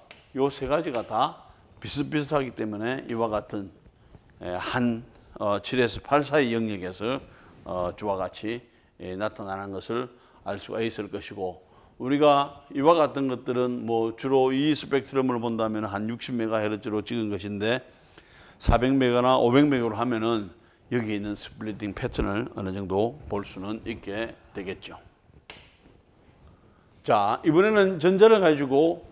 다 비슷비슷하기 때문에 이와 같은 한 7에서 8 사이 영역에서 주와 같이 나타나는 것을 알 수가 있을 것이고, 우리가 이와 같은 것들은 뭐 주로 이 스펙트럼을 본다면 한 60MHz로 찍은 것인데 400메가나 500메가로 하면은 여기 있는 스플리팅 패턴을 어느 정도 볼 수는 있게 되겠죠. 자, 이번에는 전자를 가지고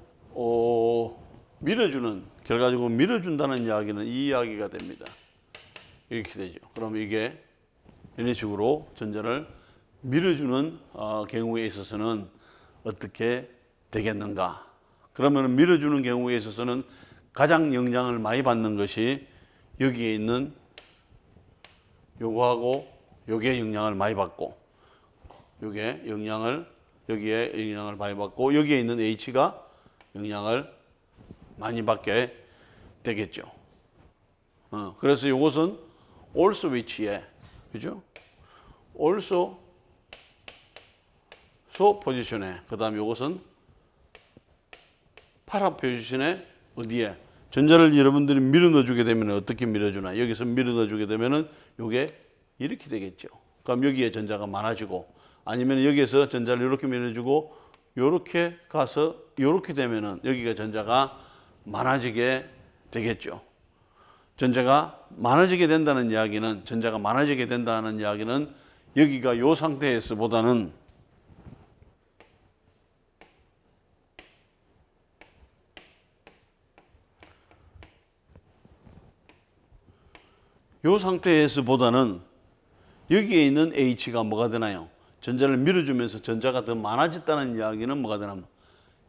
밀어주는, 결과적으로 밀어준다는 이야기는 이 이야기가 됩니다. 이렇게 되죠. 그럼 이게 이런 식으로 전자를 밀어주는 경우에 있어서는 어떻게 되겠는가? 그러면 밀어주는 경우에 있어서는 가장 영향을 많이 받는 것이 여기에 있는 요거하고 요게 영향을 많이 받고, 요게 여기에 영향을 많이 받고, 여기에 있는 H가 영향을 많이 받게 되겠죠. 그래서 이것은 also 위치에, 그죠? also 포지션에, 그 다음에 이것은 para 포지션에 어디에? 전자를 여러분들이 밀어 넣어주게 되면 어떻게 밀어주나? 여기서 밀어 넣어주게 되면은 이게 이렇게 되겠죠. 그럼 여기에 전자가 많아지고, 아니면 여기에서 전자를 이렇게 밀어주고 이렇게 가서 이렇게 되면은 여기가 전자가 많아지게 되겠죠. 전자가 많아지게 된다는 이야기는, 여기가 이 상태에서보다는 여기에 있는 H가 뭐가 되나요? 전자를 밀어주면서 전자가 더 많아졌다는 이야기는 뭐가 되나?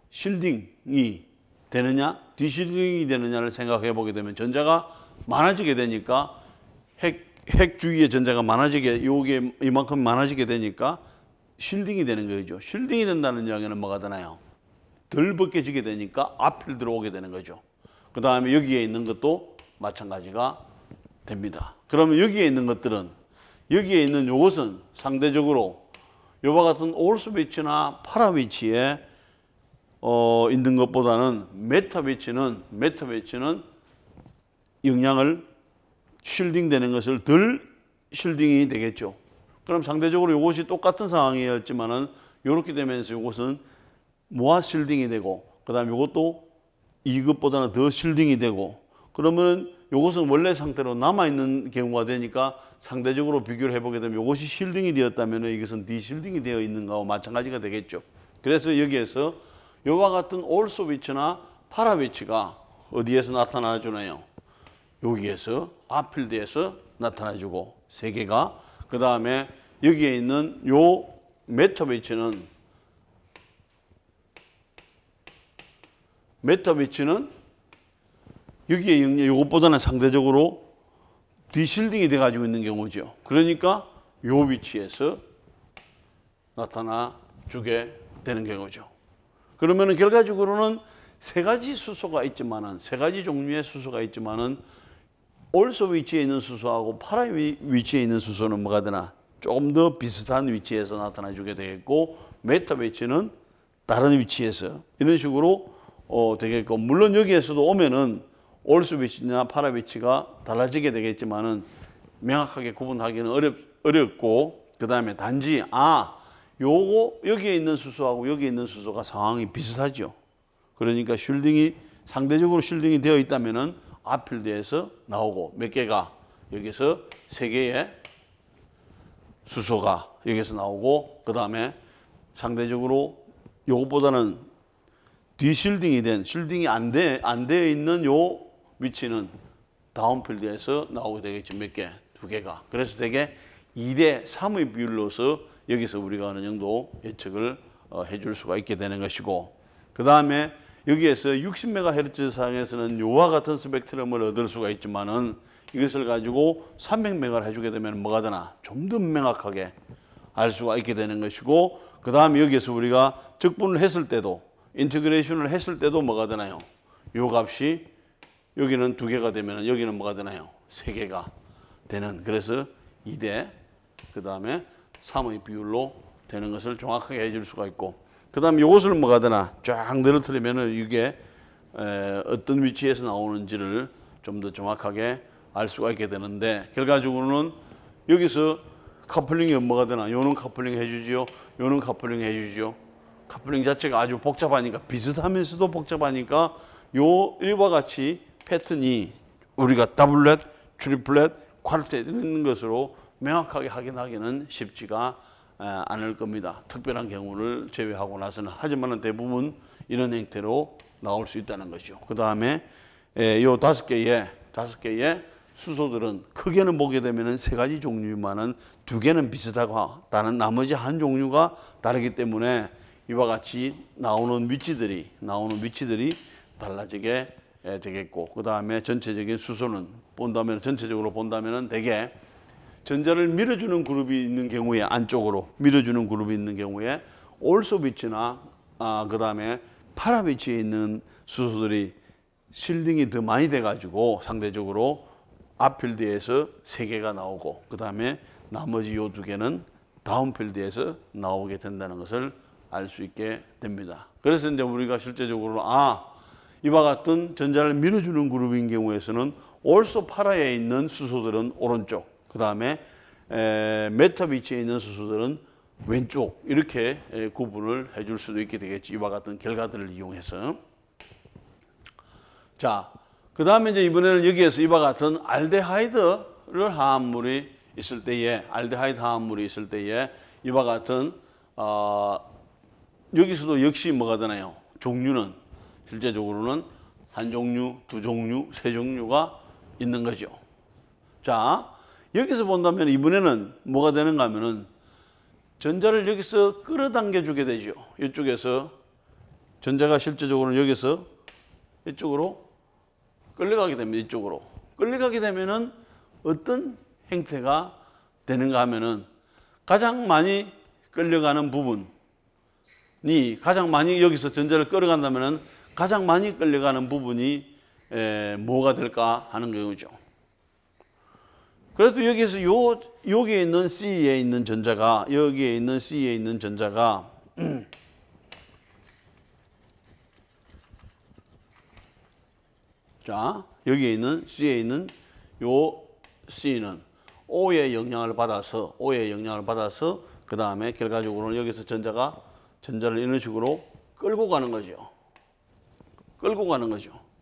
실딩이 되느냐, 디실딩이 되느냐를 생각해 보게 되면, 전자가 많아지게 되니까 핵 주위에 전자가 많아지게, 요게 이만큼 많아지게 되니까 실딩이 되는 거죠. 실딩이 된다는 이야기는 뭐가 되나요? 덜 벗겨지게 되니까 앞을 들어오게 되는 거죠. 그 다음에 여기에 있는 것도 마찬가지가 됩니다. 그러면 여기에 있는 것들은, 여기에 있는 요것은 상대적으로 요와 같은 올스 위치나 파라 위치에 있는 것보다는 메타 위치는 영향을 쉴딩되는 것을 덜 쉴딩이 되겠죠. 그럼 상대적으로 이것이 똑같은 상황이었지만은 이렇게 되면서 이것은 모아 쉴딩이 되고, 그 다음에 이것도 이것보다는 더 쉴딩이 되고, 그러면 이것은 원래 상태로 남아있는 경우가 되니까 상대적으로 비교를 해보게 되면 이것이 실딩이 되었다면 이것은 디실딩이 되어 있는 거와 마찬가지가 되겠죠. 그래서 여기에서 이와 같은 올소 위치나 파라 위치가 어디에서 나타나주나요? 여기에서 아필드에서 나타나주고, 세 개가. 그 다음에 여기에 있는 요 메타 위치는 여기에 이것보다는 상대적으로 디실딩이 돼가지고 있는 경우죠. 그러니까 요 위치에서 나타나 주게 되는 경우죠. 그러면은 결과적으로는 세 가지 종류의 수소가 있지만은 올소 위치에 있는 수소하고 파라 위치에 있는 수소는 뭐가 되나? 조금 더 비슷한 위치에서 나타나 주게 되겠고, 메타 위치는 다른 위치에서 이런 식으로 되겠고, 물론 여기에서도 오면은 올소 위치나 파라 위치가 달라지게 되겠지만은 명확하게 구분하기는 어렵고, 그 다음에 단지 요거 여기에 있는 수소하고 여기에 있는 수소가 상황이 비슷하죠. 그러니까 상대적으로 쉴딩이 되어 있다면은 아필드에서 나오고, 몇 개가 여기서 세 개의 수소가 여기서 나오고, 그 다음에 상대적으로 요것보다는 디실딩이 된, 실딩이 안 되어 있는 요 위치는 다운필드에서 나오게 되겠죠. 몇 개? 두 개가. 그래서 되게 2대 3의 비율로서 여기서 우리가 어느 정도 예측을 해줄 수가 있게 되는 것이고, 그 다음에 여기에서 60MHz 상에서는 요와 같은 스펙트럼을 얻을 수가 있지만은 이것을 가지고 300MHz 해주게 되면 뭐가 되나? 좀 더 명확하게 알 수가 있게 되는 것이고, 그 다음에 여기에서 우리가 적분을 했을 때도, 인테그레이션을 했을 때도 뭐가 되나요? 요 값이 여기는 2개가 되면 여기는 뭐가 되나요? 3개가 되는, 그래서 2대 그 다음에 3의 비율로 되는 것을 정확하게 해줄 수가 있고, 그 다음에 이것을 뭐가 되나? 쫙 늘어뜨리면은 이게 어떤 위치에서 나오는지를 좀 더 정확하게 알 수가 있게 되는데, 결과적으로는 여기서 커플링이 뭐가 되나? 요는 커플링 해주지요, 요는 커플링 해주지요. 커플링 자체가 아주 복잡하니까, 비슷하면서도 복잡하니까 요 일과 같이 패턴이 우리가 더블렛, 트리플렛, 쿼르텟 이런 것으로 명확하게 확인하기는 쉽지가 않을 겁니다. 특별한 경우를 제외하고 나서는. 하지만 대부분 이런 형태로 나올 수 있다는 것이죠. 그 다음에 요 다섯 개의 수소들은 크게는 보게 되면은 세 가지 종류만은 두 개는 비슷하고 다른 나머지 한 종류가 다르기 때문에 이와 같이 나오는 위치들이 달라지게 되겠고, 그 다음에 전체적인 수소는 전체적으로 본다면은 대개 전자를 밀어주는 그룹이 있는 경우에, 안쪽으로 밀어주는 그룹이 있는 경우에 올소 위치나 그 다음에 파라 위치에 있는 수소들이 실딩이 더 많이 돼가지고 상대적으로 앞필드에서 3개가 나오고, 그 다음에 나머지 요 2개는 다운필드에서 나오게 된다는 것을 알 수 있게 됩니다. 그래서 이제 우리가 실제적으로 이와 같은 전자를 밀어주는 그룹인 경우에서는 올소 파라에 있는 수소들은 오른쪽, 그 다음에 메타 위치에 있는 수소들은 왼쪽, 이렇게 구분을 해줄 수도 있게 되겠지. 이와 같은 결과들을 이용해서. 자, 그 다음에 이제 이번에는 여기에서 이와 같은 알데하이드 화합물이 있을 때에 이와 같은 여기서도 역시 뭐가 되나요? 종류는 실제적으로는 한 종류, 두 종류, 세 종류가 있는 거죠. 자, 여기서 본다면 이번에는 뭐가 되는가 하면은 전자를 여기서 끌어당겨 주게 되죠. 이쪽에서 전자가 실제적으로는 여기서 이쪽으로 끌려가게 됩니다. 이쪽으로 끌려가게 되면은 어떤 형태가 되는가 하면은 가장 많이 끌려가는 부분이, 가장 많이 여기서 전자를 끌어간다면은 가장 많이 끌려가는 부분이 뭐가 될까 하는 경우죠. 그래도 여기에서 여기에 있는 C에 있는 전자가 자, 여기에 있는 C에 있는 요 C는 O의 영향을 받아서 그 다음에 결과적으로는 여기서 전자를 이런 식으로 끌고 가는 거죠.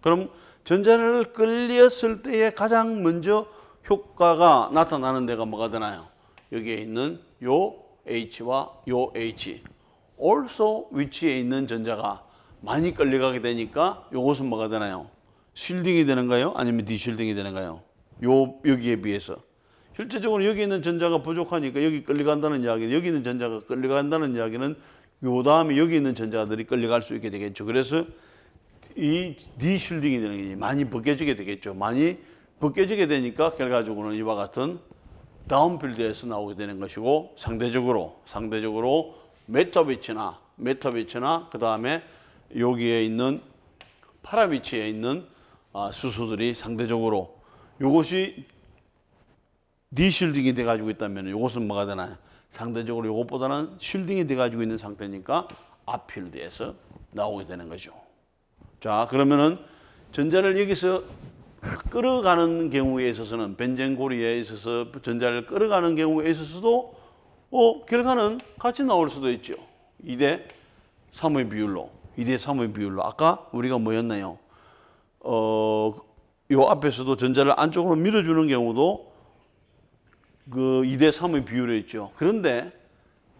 그럼 전자를 끌렸을 때에 가장 먼저 효과가 나타나는 데가 뭐가 되나요? 여기에 있는 요 H와 요 H, also 위치에 있는 전자가 많이 끌려가게 되니까 요것은 뭐가 되나요? 쉴딩이 되는가요? 아니면 디쉴딩이 되는가요? 여기에 비해서. 실제적으로 여기 있는 전자가 부족하니까 여기 끌려간다는 이야기는, 여기 있는 전자가 끌려간다는 이야기는 요 다음에 여기 있는 전자들이 끌려갈 수 있게 되겠죠. 그래서 이 디쉴딩이 되는 게 많이 벗겨지게 되겠죠. 많이 벗겨지게 되니까 결과적으로는 이와 같은 다운필드에서 나오게 되는 것이고, 상대적으로 메타 위치나 그 다음에 여기에 있는 파라 위치에 있는 수소들이 상대적으로 이것이 디쉴딩이 돼 가지고 있다면 이것은 뭐가 되나요? 상대적으로 이것보다는 쉴딩이 돼 가지고 있는 상태니까 앞필드에서 나오게 되는 거죠. 자, 그러면은 전자를 여기서 끌어가는 경우에 있어서는, 벤젠고리에 있어서 전자를 끌어가는 경우에 있어서도 결과는 같이 나올 수도 있죠. 2대 3의 비율로. 아까 우리가 뭐였나요? 요 앞에서도 전자를 안쪽으로 밀어주는 경우도 그 2대 3의 비율에 있죠. 그런데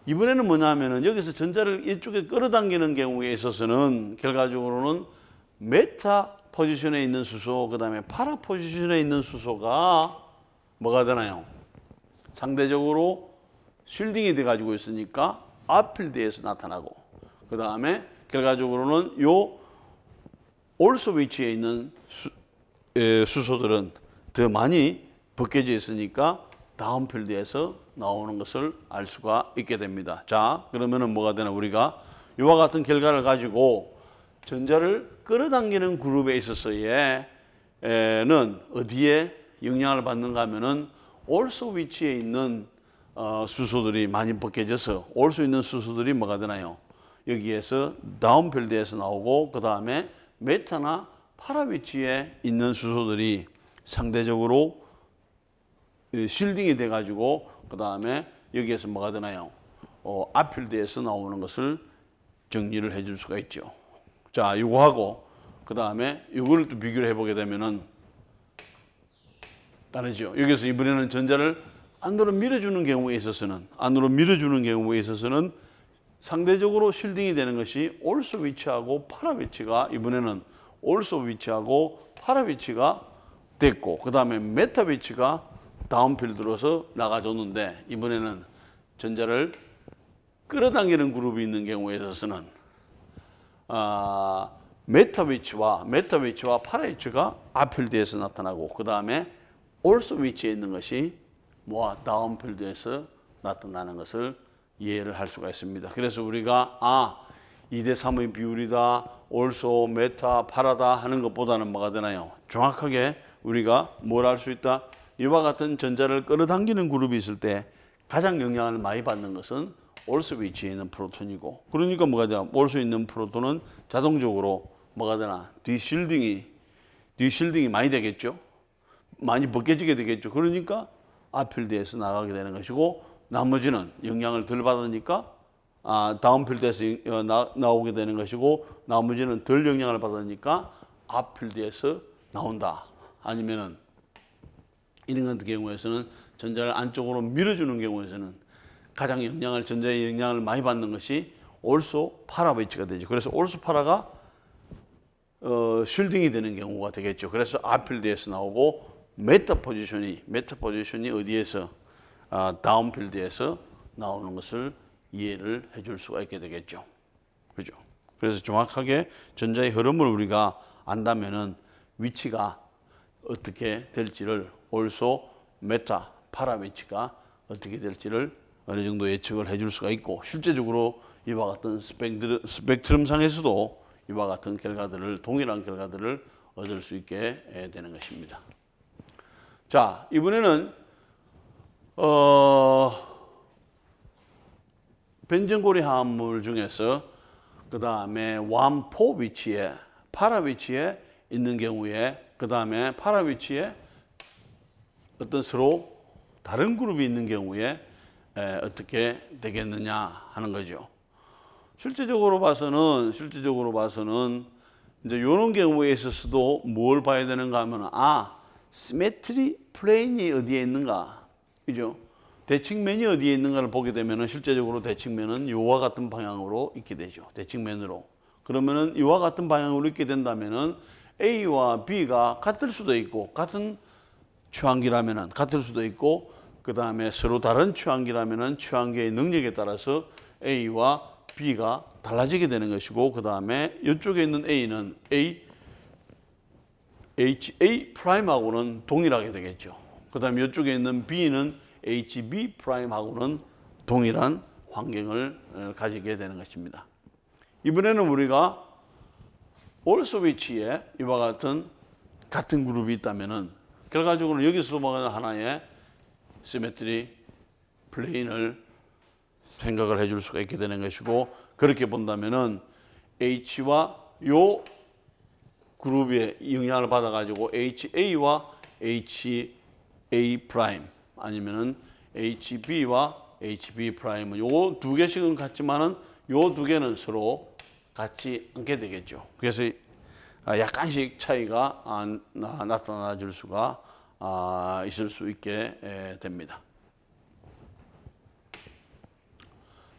이번에는 뭐냐면은 여기서 전자를 이쪽에 끌어당기는 경우에 있어서는 결과적으로는 메타 포지션에 있는 수소, 그 다음에 파라 포지션에 있는 수소가 뭐가 되나요? 상대적으로 쉴딩이 돼 가지고 있으니까 앞필드에서 나타나고, 그 다음에 결과적으로는 요 올소 위치에 있는 수소들은 더 많이 벗겨져 있으니까 다운필드에서 나오는 것을 알 수가 있게 됩니다. 자, 그러면은 뭐가 되나? 우리가 이와 같은 결과를 가지고 전자를 끌어당기는 그룹에 있어서는 어디에 영향을 받는가 하면은 올소 위치에 있는 수소들이 많이 벗겨져서 올 수 있는 수소들이 뭐가 되나요? 여기에서 다운필드에서 나오고, 그 다음에 메타나 파라 위치에 있는 수소들이 상대적으로 실딩이 돼가지고 그 다음에 여기에서 뭐가 되나요? 앞필드에서 나오는 것을 정리를 해줄 수가 있죠. 자, 이거하고 그 다음에 이걸 또 비교를 해보게 되면은 다르죠. 여기서 이번에는 전자를 안으로 밀어주는 경우에 있어서는 상대적으로 실딩이 되는 것이 올소 위치하고 파라 위치가 이번에는 올소 위치하고 파라 위치가 됐고 그 다음에 메타 위치가 다운필드로서 나가줬는데 이번에는 전자를 끌어당기는 그룹이 있는 경우에 있어서는 메타 위치와 파라 위치가 앞필드에서 나타나고 그 다음에 올소 위치에 있는 것이 다운필드에서 나타나는 것을 이해를 할 수가 있습니다. 그래서 우리가 2대3의 비율이다, 올소, 메타, 파라다 하는 것보다는 뭐가 되나요? 정확하게 우리가 뭘 할 수 있다? 이와 같은 전자를 끌어당기는 그룹이 있을 때 가장 영향을 많이 받는 것은 올소 위치에 있는 프로톤이고 그러니까 뭐가 되나? 올소에 있는 프로톤은 자동적으로 뭐가 되나? 뒤실딩이 많이 되겠죠? 많이 벗겨지게 되겠죠. 그러니까 앞필드에서 나가게 되는 것이고 나머지는 영향을 덜 받으니까 다운필드에서 나오게 되는 것이고 나머지는 덜 영향을 받으니까 앞필드에서 나온다. 아니면은 이런 같은 경우에서는 전자를 안쪽으로 밀어주는 경우에서는 가장 전자의 영향을 많이 받는 것이 올소 파라 위치가 되죠. 그래서 올소 파라가 쉴딩이 되는 경우가 되겠죠. 그래서 앞필드에서 나오고 메타 포지션이 어디에서 다운필드에서 나오는 것을 이해를 해줄 수가 있게 되겠죠. 그죠? 그래서 정확하게 전자의 흐름을 우리가 안다면은 위치가 어떻게 될지를 올소, 메타, 파라 위치가 어떻게 될지를 어느 정도 예측을 해줄 수가 있고 실제적으로 이와 같은 스펙트럼상에서도 이와 같은 동일한 결과들을 얻을 수 있게 되는 것입니다. 자, 이번에는 벤젠고리 화합물 중에서 그 다음에 완포 위치에 파라 위치에 있는 경우에 그 다음에 파라 위치에 어떤 서로 다른 그룹이 있는 경우에 어떻게 되겠느냐 하는 거죠. 실제적으로 봐서는 이제 이런 경우에 있어서도 뭘 봐야 되는가 하면 시메트리 플레인이 어디에 있는가, 그죠? 대칭면이 어디에 있는가를 보게 되면은 실제적으로 대칭면은 이와 같은 방향으로 있게 되죠. 대칭면으로. 그러면은 이와 같은 방향으로 있게 된다면은 A와 B가 같을 수도 있고 같은 취항기라면은 같을 수도 있고 그 다음에 서로 다른 취항기라면은 취항기의 능력에 따라서 A와 B가 달라지게 되는 것이고 그 다음에 이쪽에 있는 A는 HA 프라임하고는 동일하게 되겠죠. 그 다음에 이쪽에 있는 B는 HB 프라임하고는 동일한 환경을 가지게 되는 것입니다. 이번에는 우리가 올소 위치에 이와 같은 그룹이 있다면은 결과적으로 여기서 하나의 시메트리 플레인을 생각을 해줄 수가 있게 되는 것이고 그렇게 본다면은 H와 요 그룹에 영향을 받아가지고 HA와 HA 프라임 아니면은 HB와 HB 프라임은 요 두 개씩은 같지만은 요 두 개는 서로 같지 않게 되겠죠. 그래서 약간씩 차이가 나타나 줄 수가 있을 수 있게 됩니다.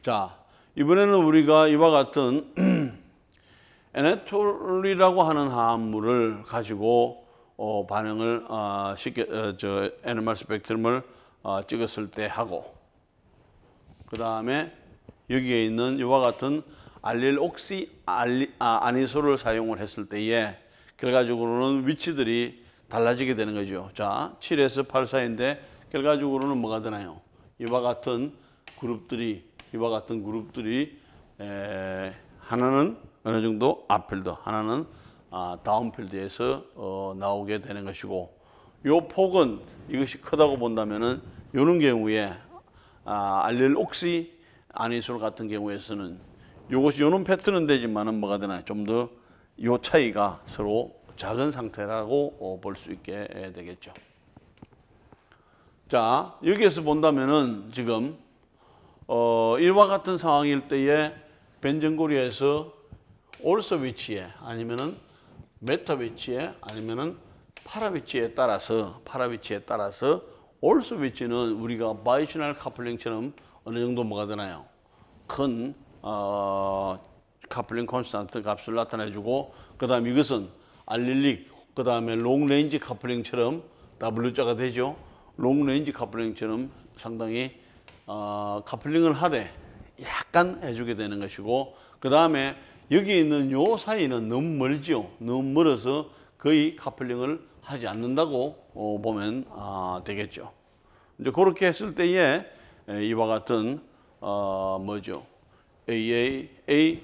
자, 이번에는 우리가 이와 같은 에네톨이라고 하는 화합물을 가지고 반응을 NMR 스펙트럼을 찍었을 때 하고 그 다음에 여기에 있는 이와 같은 아니소를 사용을 했을 때에 결과적으로는 위치들이 달라지게 되는 거죠. 자, 7에서 8 사이인데 결과적으로는 뭐가 되나요? 이와 같은 그룹들이 하나는 어느 정도 앞필드, 하나는 다운필드에서 나오게 되는 것이고 요 폭은 이것이 크다고 본다면은 요런 경우에 알렐옥시 아니솔 같은 경우에서는 요것이 요런 패턴은 되지만은 뭐가 되나요? 좀 더 요 차이가 서로 작은 상태라고 볼 수 있게 되겠죠. 자, 여기에서 본다면은 지금 이와 같은 상황일 때에 변전고리에서 also 위치에 아니면은 메타 위치에 아니면은 파라 위치에 따라서 also 위치는 우리가 바이셔널 커플링처럼 어느 정도 뭐가 되나요? 큰 커플링 콘스탄트 값을 나타내주고 그 다음 이것은 알릴릭 그 다음에 롱레인지 커플링처럼 W자가 되죠. 롱레인지 커플링처럼 상당히 커플링을 하되 약간 해주게 되는 것이고 그 다음에 여기 있는 요 사이는 너무 멀죠. 너무 멀어서 거의 커플링을 하지 않는다고 보면 되겠죠. 이제 그렇게 했을 때에 이와 같은 뭐죠? A,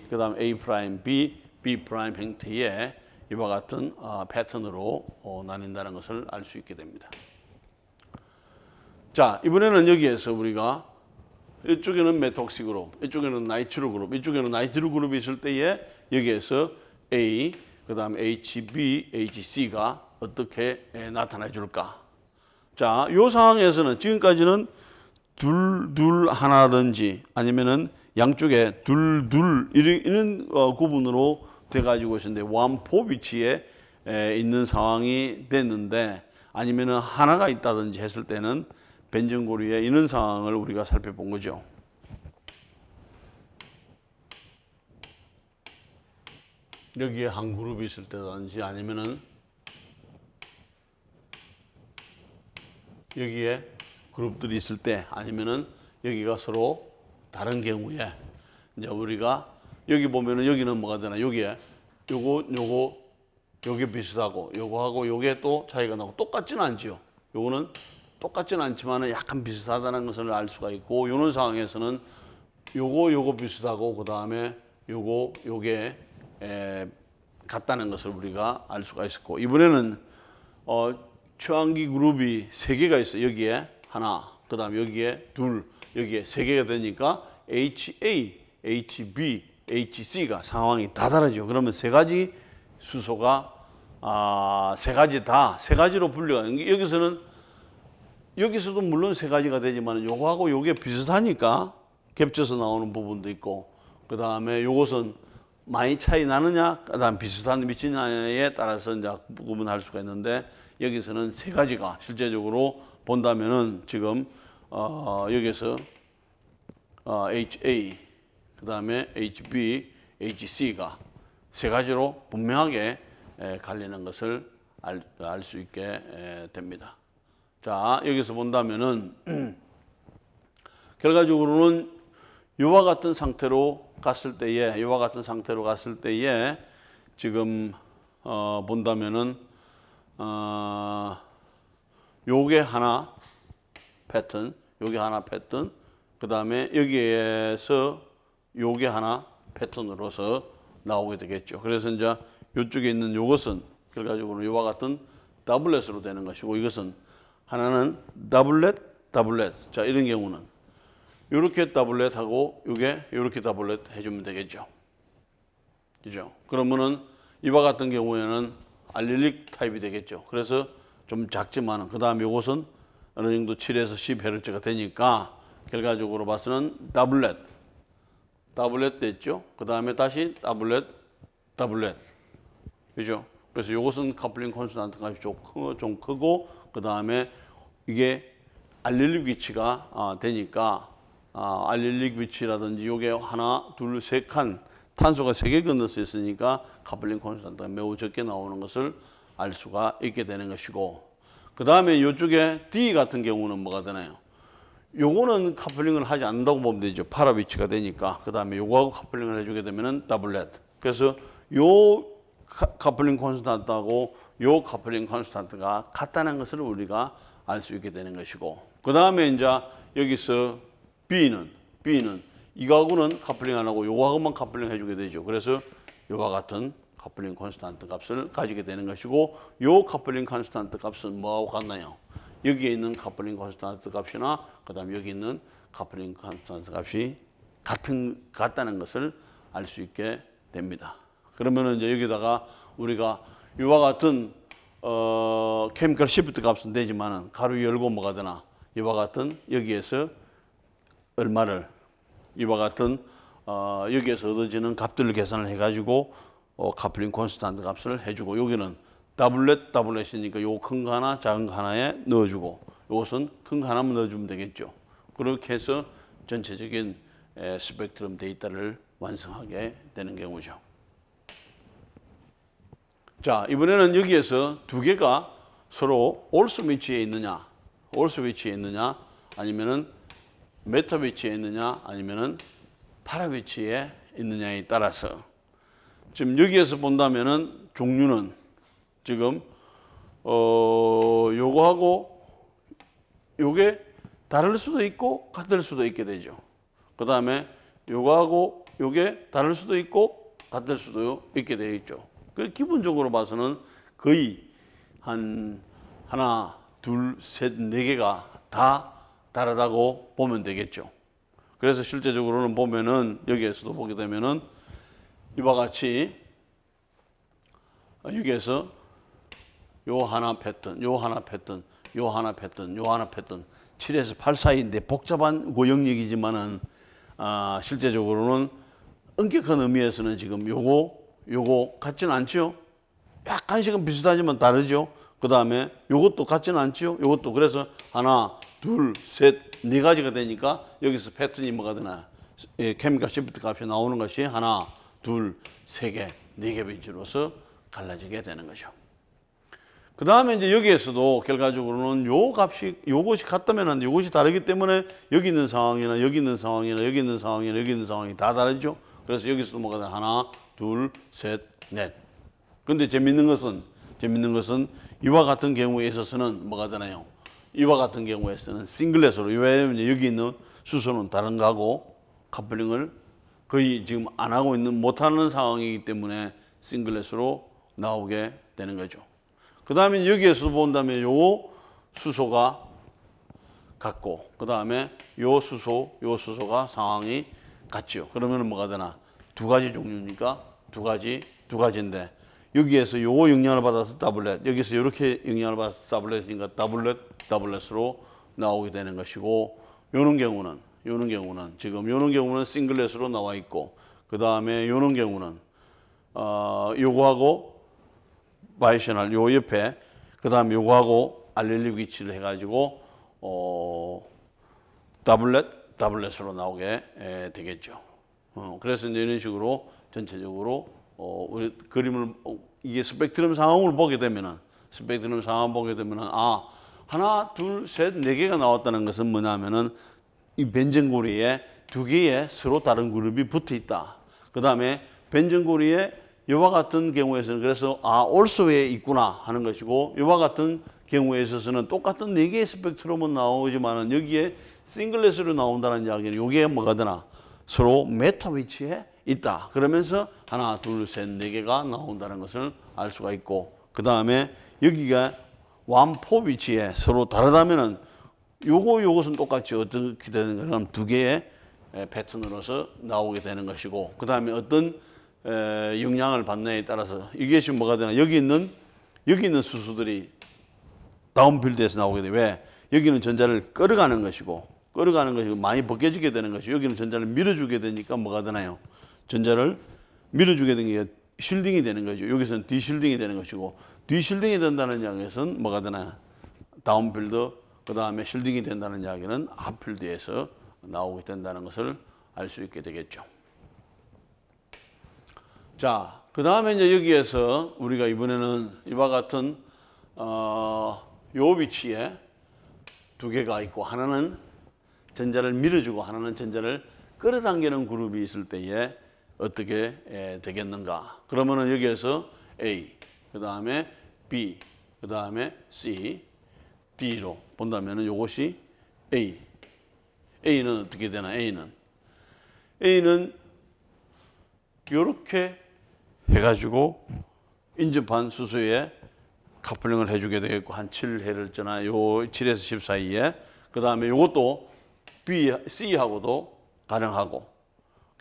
그 다음 A 프라임, B 프라임 형태의 이와 같은 패턴으로 나뉜다는 것을 알 수 있게 됩니다. 자, 이번에는 여기에서 우리가 이쪽에는 메톡시 그룹, 이쪽에는 나이트로 그룹, 이쪽에는 나이트로 그룹이 있을 때에 여기에서 A, 그 다음 HB, HC가 어떻게 나타나 줄까? 자, 이 상황에서는 지금까지는 둘 하나든지 아니면은 양쪽에 둘 이런 구분으로 돼가지고 있었는데 원포 위치에 있는 상황이 됐는데 아니면은 하나가 있다든지 했을 때는 변전고리에 있는 상황을 우리가 살펴본 거죠. 여기에 한 그룹이 있을 때든지 아니면은 여기에 그룹들이 있을 때 아니면은 여기가 서로 다른 경우에 이제 우리가 여기 보면은 여기는 뭐가 되나 여기에 요게 비슷하고 요거하고 요게 또 차이가 나고 똑같지는 않지요. 요거는 똑같지는 않지만은 약간 비슷하다는 것을 알 수가 있고 요런 상황에서는 요거 비슷하고 그 다음에 요게 같다는 것을 우리가 알 수가 있었고 이번에는 최한기 그룹이 3개가 있어요. 여기에 하나, 그 다음에 여기에 둘, 여기에 3개가 되니까 HA, HB, HC가 상황이 다 다르죠. 그러면 3가지 수소가 3가지 다 3가지로 분류가 여기서도 물론 3가지가 되지만 요거하고 요게 비슷하니까 겹쳐서 나오는 부분도 있고 그 다음에 요것은 많이 차이 나느냐 그 다음 비슷한 위치냐에 따라서 이제 구분할 수가 있는데 여기서는 3가지가 실제적으로 본다면은 지금 여기서 HA 그 다음에 HB, HC가 3가지로 분명하게 갈리는 것을 알 수 있게 됩니다. 자, 여기서 본다면은 결과적으로는 이와 같은 상태로 갔을 때에 지금 본다면은 요게 하나 패턴, 그 다음에 여기에서 요게 하나 패턴으로서 나오게 되겠죠. 그래서 이제 이쪽에 있는 요것은 결과적으로 이와 같은 더블렛으로 되는 것이고 이것은 하나는 더블렛. 자, 이런 경우는 이렇게 더블렛하고 이게 이렇게 더블렛 해주면 되겠죠. 그죠? 그러면은 이와 같은 경우에는 알릴릭 타입이 되겠죠. 그래서 좀 작지만은 그 다음에 이것은 어느 정도 7에서 10Hz가 되니까 결과적으로 봐서는 더블렛 됐죠. 그 다음에 다시 더블렛. 그죠? 그래서 이것은 커플링 콘스탄트 값이 좀 크고 그 다음에 이게 알릴릭 위치가 되니까 알릴릭 위치라든지 요게 하나, 둘, 3칸 탄소가 3개 건너서 있으니까 커플링 콘스탄트가 매우 적게 나오는 것을 알 수가 있게 되는 것이고 그 다음에 이쪽에 D 같은 경우는 뭐가 되나요? 요거는 커플링을 하지 않는다고 보면 되죠. 파라 위치가 되니까. 그 다음에 요거하고 커플링을 해주게 되면은 더블렛. 그래서 요 커플링 콘스탄트하고 요 커플링 콘스탄트가 같다는 것을 우리가 알 수 있게 되는 것이고 그 다음에 이제 여기서 B는 이거하고는 커플링 안 하고 요거하고만 커플링 해주게 되죠. 그래서 요와 같은 커플링 콘스탄트 값을 가지게 되는 것이고 요 커플링 콘스탄트 값은 뭐하고 같나요? 여기에 있는 커플링 콘스탄트 값이나 그 다음에 여기 있는 커플링 콘스탄트 값이 같다는 것을 알 수 있게 됩니다. 그러면은 이제 여기다가 우리가 이와 같은 케미컬 시프트 값은 되지만은 가로 열고 뭐가 되나 이와 같은 여기에서 얼마를 이와 같은 여기에서 얻어지는 값들을 계산을 해가지고 카플링 콘스탄트 값을 해주고 여기는 더블렛이니까 요 큰 거 하나 작은 거 하나에 넣어주고 요것은 큰 거 하나만 넣어주면 되겠죠. 그렇게 해서 전체적인 스펙트럼 데이터를 완성하게 되는 경우죠. 자, 이번에는 여기에서 두 개가 서로 올스 위치에 있느냐, 아니면은 메타 위치에 있느냐, 아니면은 파라 위치에 있느냐에 따라서 지금 여기에서 본다면은 종류는 지금 요거하고 요게 다를 수도 있고 같을 수도 있게 되죠. 그 다음에 요거하고 요게 다를 수도 있고 같을 수도 있게 되어 있죠. 그 기본적으로 봐서는 거의 한 하나, 둘, 셋, 네 개가 다 다르다고 보면 되겠죠. 그래서 실제적으로는 보면은 여기에서도 보게 되면은 이와 같이 여기에서 요 하나 패턴, 요 하나 패턴, 요 하나 패턴, 요 하나 패턴 7에서 8 사이인데 복잡한 고영역이지만은 실제적으로는 엄격한 의미에서는 지금 요거 같지는 않죠. 약간씩은 비슷하지만 다르죠. 그 다음에 요것도 같지는 않죠. 요것도 그래서 하나, 둘, 셋, 네 가지가 되니까 여기서 패턴이 뭐가 되나 케미컬 시프트 값이 나오는 것이 하나, 둘, 세 개, 네 개 위치로서 갈라지게 되는 거죠. 그 다음에 이제 여기에서도 결과적으로는 요 값이 요것이 같다면 요것이 다르기 때문에 여기 있는 상황이나 여기 있는 상황이나 여기 있는 상황이나 여기 있는 상황이 다 다르죠. 그래서 여기서도 뭐가 되나 하나, 둘, 셋, 넷. 근데 재밌는 것은 이와 같은 경우에 있어서는 뭐가 되나요? 이와 같은 경우에서는 싱글렛으로 왜냐면 여기 있는 수소는 다른 거하고 커플링을 거의 지금 안 하고 있는 못하는 상황이기 때문에 싱글렛으로 나오게 되는 거죠. 그 다음에 여기에서 본다면 요 수소가 같고 그 다음에 요 수소가 상황이 같죠. 그러면 뭐가 되나? 두 가지 종류니까 두 가지인데 여기에서 요 영향을 받아서 더블렛, 여기서 이렇게 영향을 받아서 더블렛이니까 더블렛으로 나오게 되는 것이고 요런 경우는 지금 요런 경우는 싱글렛으로 나와 있고 그 다음에 요런 경우는 요거하고 바이셔널 요 옆에 그 다음에 요거하고 알렐릭 위치를 해가지고 더블렛으로 나오게 되겠죠. 그래서 이제 이런 식으로 전체적으로 우리 그림을 이게 스펙트럼 상황을 보게 되면은 하나, 둘, 셋, 네 개가 나왔다는 것은 뭐냐면은 이 벤젠고리에 두 개의 서로 다른 그룹이 붙어 있다. 그 다음에 벤젠고리에 이와 같은 경우에서는 그래서 올소에 있구나 하는 것이고 이와 같은 경우에 있어서는 똑같은 네 개의 스펙트럼은 나오지만은 여기에 싱글렛으로 나온다는 이야기는 이게 뭐가 되나 서로 메타 위치에 있다. 그러면서 하나, 둘, 셋, 네 개가 나온다는 것을 알 수가 있고 그 다음에 여기가 완포 위치에 서로 다르다면은 요것은 똑같이 어떻게 되는가 하면 두 개의 패턴으로서 나오게 되는 것이고 그 다음에 어떤 영향을 받느냐에 따라서 이것이 뭐가 되나 여기 있는 수소들이 다운필드에서 나오게 돼. 왜? 여기는 전자를 끌어가는 것이고 많이 벗겨지게 되는 것이고 여기는 전자를 밀어주게 되니까 뭐가 되나요? 전자를 밀어주게 되는 게 쉴딩이 되는 거죠. 여기서는 디쉴딩이 되는 것이고 디쉴딩이 된다는 이야기는 뭐가 되나? 다운필드 그 다음에 쉴딩이 된다는 이야기는 앞필드에서 나오게 된다는 것을 알 수 있게 되겠죠. 자, 그 다음에 이제 여기에서 우리가 이번에는 이와 같은 요 위치에 두 개가 있고 하나는 전자를 밀어주고 하나는 전자를 끌어당기는 그룹이 있을 때에 어떻게 되겠는가? 그러면은 여기에서 A, 그 다음에 B, 그 다음에 C, D로 본다면은 요것이 A. A는 어떻게 되나? A는 이렇게 해가지고 인접한 수소에 커플링을 해주게 되겠고 한 7해를 요 7에서 10 사이에 그 다음에 요것도 B, C하고도 가능하고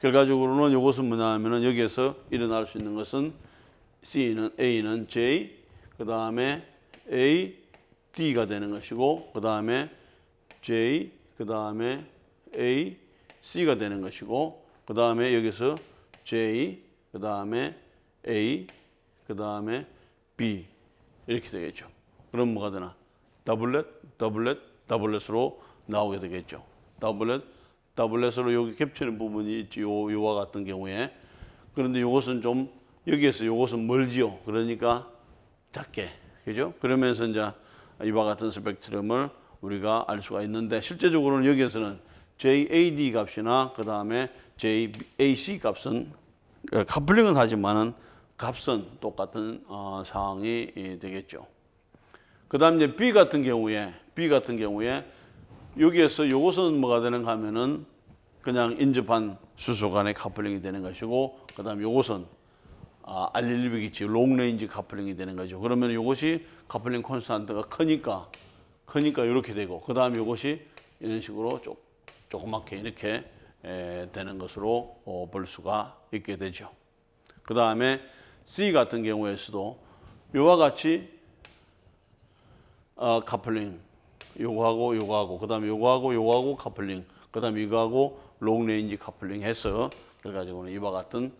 결과적으로는 이것은 뭐냐면은 여기에서 일어날 수 있는 것은 A는 J, 그 다음에 A, D가 되는 것이고, 그 다음에 J, 그 다음에 A, C가 되는 것이고, 그 다음에 여기서 J, 그 다음에 A, 그 다음에 B 이렇게 되겠죠. 그럼 뭐가 되나? 더블렛, 더블렛, 더블렛으로 나오게 되겠죠. 더블렛, 더블렛으로 여기 겹치는 부분이 있지 요와 같은 경우에. 그런데 이것은 좀 여기에서 이것은 멀지요. 그러니까 작게, 그죠? 그러면서 이제 이와 같은 스펙트럼을 우리가 알 수가 있는데, 실제적으로는 여기에서는 JAD 값이나 그 다음에 JAC 값은 커플링은 하지만은 값은 똑같은 상황이 되겠죠. 그 다음 이제 B 같은 경우에 여기에서 이것은 뭐가 되는가 하면은 그냥 인접한 수소 간의 커플링이 되는 것이고, 그 다음 이것은 알릴리빅이지 롱레인지 커플링이 되는 거죠. 그러면 이것이 커플링 콘스탄트가 크니까 이렇게 되고, 그 다음 이것이 이런 식으로 조그맣게 이렇게 되는 것으로 볼 수가 있게 되죠. 그 다음에 C 같은 경우에서도 이와 같이 커플링 요거하고 그 다음에 요거하고 커플링, 그 다음에 이거하고 롱레인지 커플링 해서 결과적으로 이와 같은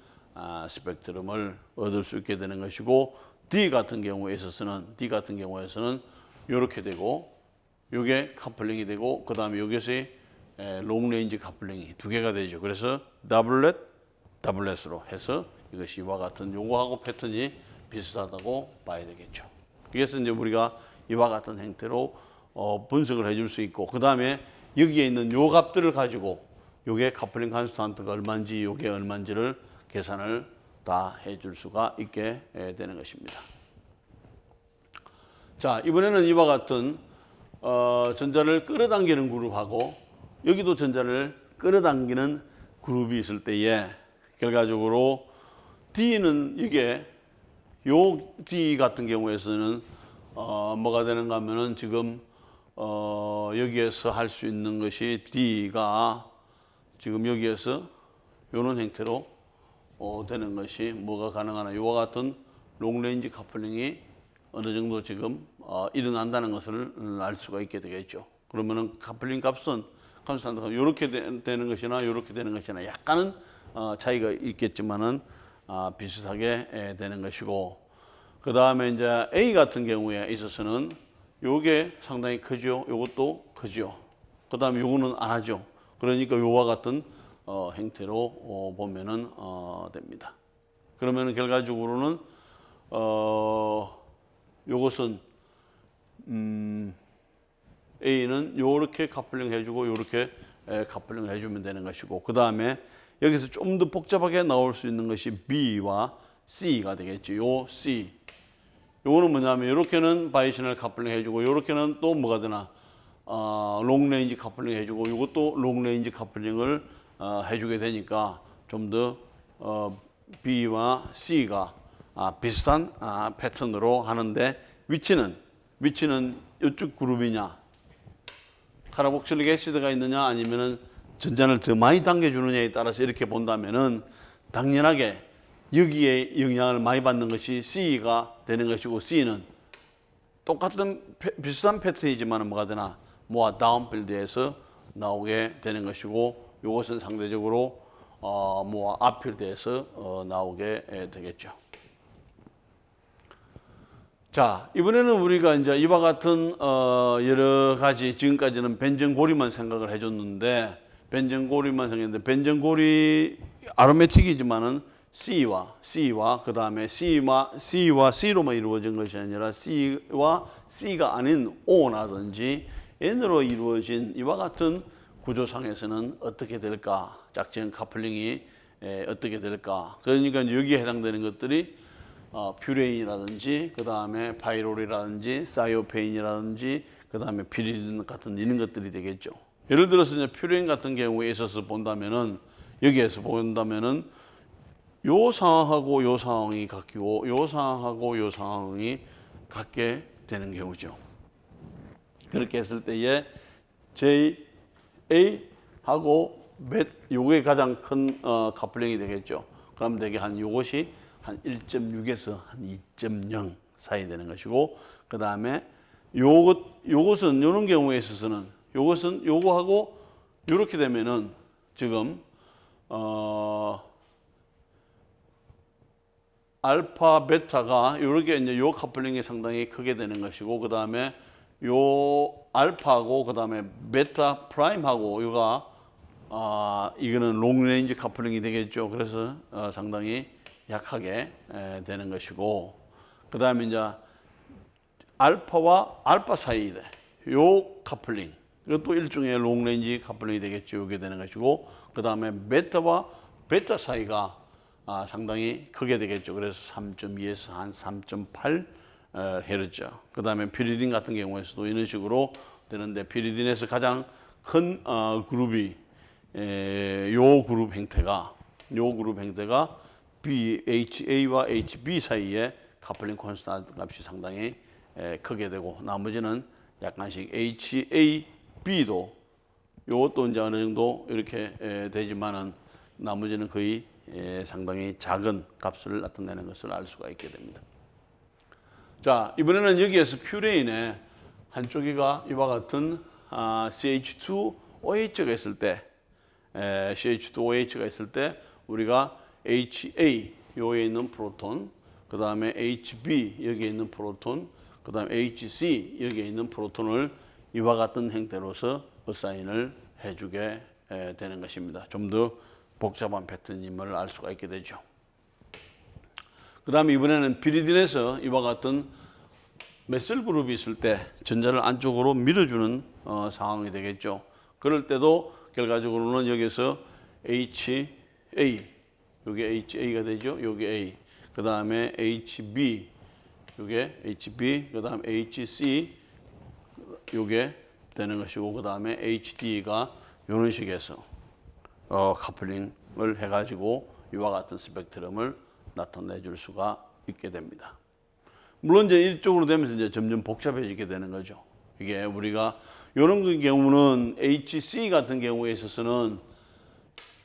스펙트럼을 얻을 수 있게 되는 것이고, D 같은 경우에 있어서는 이렇게 되고, 이게 커플링이 되고, 그 다음에 여기서 롱레인지 커플링이 두 개가 되죠. 그래서 더블렛으로 해서 이것이 이와 같은 요거하고 패턴이 비슷하다고 봐야 되겠죠. 그래서 이제 우리가 이와 같은 형태로 분석을 해줄 수 있고, 그 다음에 여기에 있는 요 값들을 가지고 요게 커플링 컨스탄트가 얼마인지 요게 얼마인지를 계산을 다 해줄 수가 있게 되는 것입니다. 자, 이번에는 이와 같은 전자를 끌어당기는 그룹하고 여기도 전자를 끌어당기는 그룹이 있을 때에 결과적으로 D는 이게 요 D 같은 경우에서는 뭐가 되는가 하면은 지금 여기에서 할 수 있는 것이 D가 지금 여기에서 요런 형태로 되는 것이 뭐가 가능하나, 요와 같은 롱레인지 커플링이 어느 정도 지금 일어난다는 것을 알 수가 있게 되겠죠. 그러면은 커플링 값은 컨스탄트가 이렇게 되는 것이나 이렇게 되는 것이나 약간은 차이가 있겠지만은 비슷하게 되는 것이고, 그 다음에 이제 A 같은 경우에 있어서는 요게 상당히 크죠. 요것도 크죠. 그 다음에 요거는 안 하죠. 그러니까 요와 같은 형태로 보면은 됩니다. 그러면은 결과적으로는 요것은 A는 요렇게 커플링 해주고 요렇게 커플링을 해주면 되는 것이고, 그 다음에 여기서 좀 더 복잡하게 나올 수 있는 것이 B와 C가 되겠죠. 요 C. 요거는 뭐냐면 요렇게는 바이셔널 커플링 해주고 요렇게는 또 뭐가 되나 롱레인지 커플링 해주고 요것도 롱레인지 커플링을 해주게 되니까 좀 더 B와 C가 비슷한 패턴으로 하는데, 위치는 이쪽 그룹이냐, 카르복실릭 애시드가 있느냐 아니면은 전자를 더 많이 당겨주느냐에 따라서 이렇게 본다면은 당연하게 여기에 영향을 많이 받는 것이 C가 되는 것이고, C는 똑같은 비슷한 패턴이지만 뭐가 되나 모아 다운필드에서 나오게 되는 것이고, 이것은 상대적으로 모아 앞필드에서 나오게 되겠죠. 자, 이번에는 우리가 이제 이와 같은 여러 가지 지금까지는 벤젠고리만 생각을 해줬는데, 벤젠고리 아로매틱이지만은 C와 그 다음에 C와 C로만 이루어진 것이 아니라 C와 C가 아닌 O라든지 N으로 이루어진 이와 같은 구조상에서는 어떻게 될까? 짝지연 커플링이 어떻게 될까? 그러니까 여기에 해당되는 것들이 퓨레인이라든지 그 다음에 파이롤이라든지 사이오페인이라든지 그 다음에 피리딘 같은 이런 것들이 되겠죠. 예를 들어서 이제 퓨레인 같은 경우에 있어서 본다면은 여기에서 본다면은 요 상황하고 요 상황이 같고 요 상황하고 요 상황이 같게 되는 경우죠. 그렇게 했을 때에 JA하고 요게 가장 큰 커플링이 되겠죠. 그럼 되게 한 요것이 한 1.6에서 한 2.0 사이 되는 것이고, 그 다음에 요것은 요런 경우에 있어서는 요것은 요거하고 요렇게 되면은 지금 알파 베타가 요렇게 이제 요 커플링이 상당히 크게 되는 것이고, 그 다음에 요 알파하고 그 다음에 베타 프라임하고 요가 이거는 롱레인지 커플링이 되겠죠. 그래서 상당히 약하게 되는 것이고, 그 다음에 이제 알파와 알파 사이에 요 커플링, 이것도 일종의 롱레인지 커플링이 되겠죠. 이게 되는 것이고, 그 다음에 베타와 베타 사이가 상당히 크게 되겠죠. 그래서 3.2에서 한 3.8 헤르츠. 그 다음에 피리딘 같은 경우에서도 이런 식으로 되는데, 피리딘에서 가장 큰 그룹이 요 그룹 형태가 BHA와 HB 사이에 커플링 콘스탄트 값이 상당히 크게 되고, 나머지는 약간씩 HAB도 요것도 이제 어느 정도 이렇게 되지만은 나머지는 거의 상당히 작은 값을 나타내는 것을 알 수가 있게 됩니다. 자, 이번에는 여기에서 퓨레인의 한쪽이가 이와 같은 CH2OH가 있을 때, CH2OH가 있을 때 우리가 HA 요에 있는 프로톤, 그 다음에 HB 여기에 있는 프로톤, 그 다음에 HC 여기에 있는 프로톤을 이와 같은 형태로서 어사인을 해주게 되는 것입니다. 좀 더 복잡한 패턴임을 알 수가 있게 되죠. 그 다음에 이번에는 피리딘에서 이와 같은 메실 그룹이 있을 때 전자를 안쪽으로 밀어주는 상황이 되겠죠. 그럴 때도 결과적으로는 여기서 HA, 요게 HA가 되죠. 요게 A, 그 다음에 HB, 요게 HB, 그 다음에 HC, 요게 되는 것이고, 그 다음에 HD가 이런 식에서 커플링을 해가지고 이와 같은 스펙트럼을 나타내 줄 수가 있게 됩니다. 물론 이제 이쪽으로 되면서 이제 점점 복잡해지게 되는 거죠. 이게 우리가 이런 경우는 HC 같은 경우에 있어서는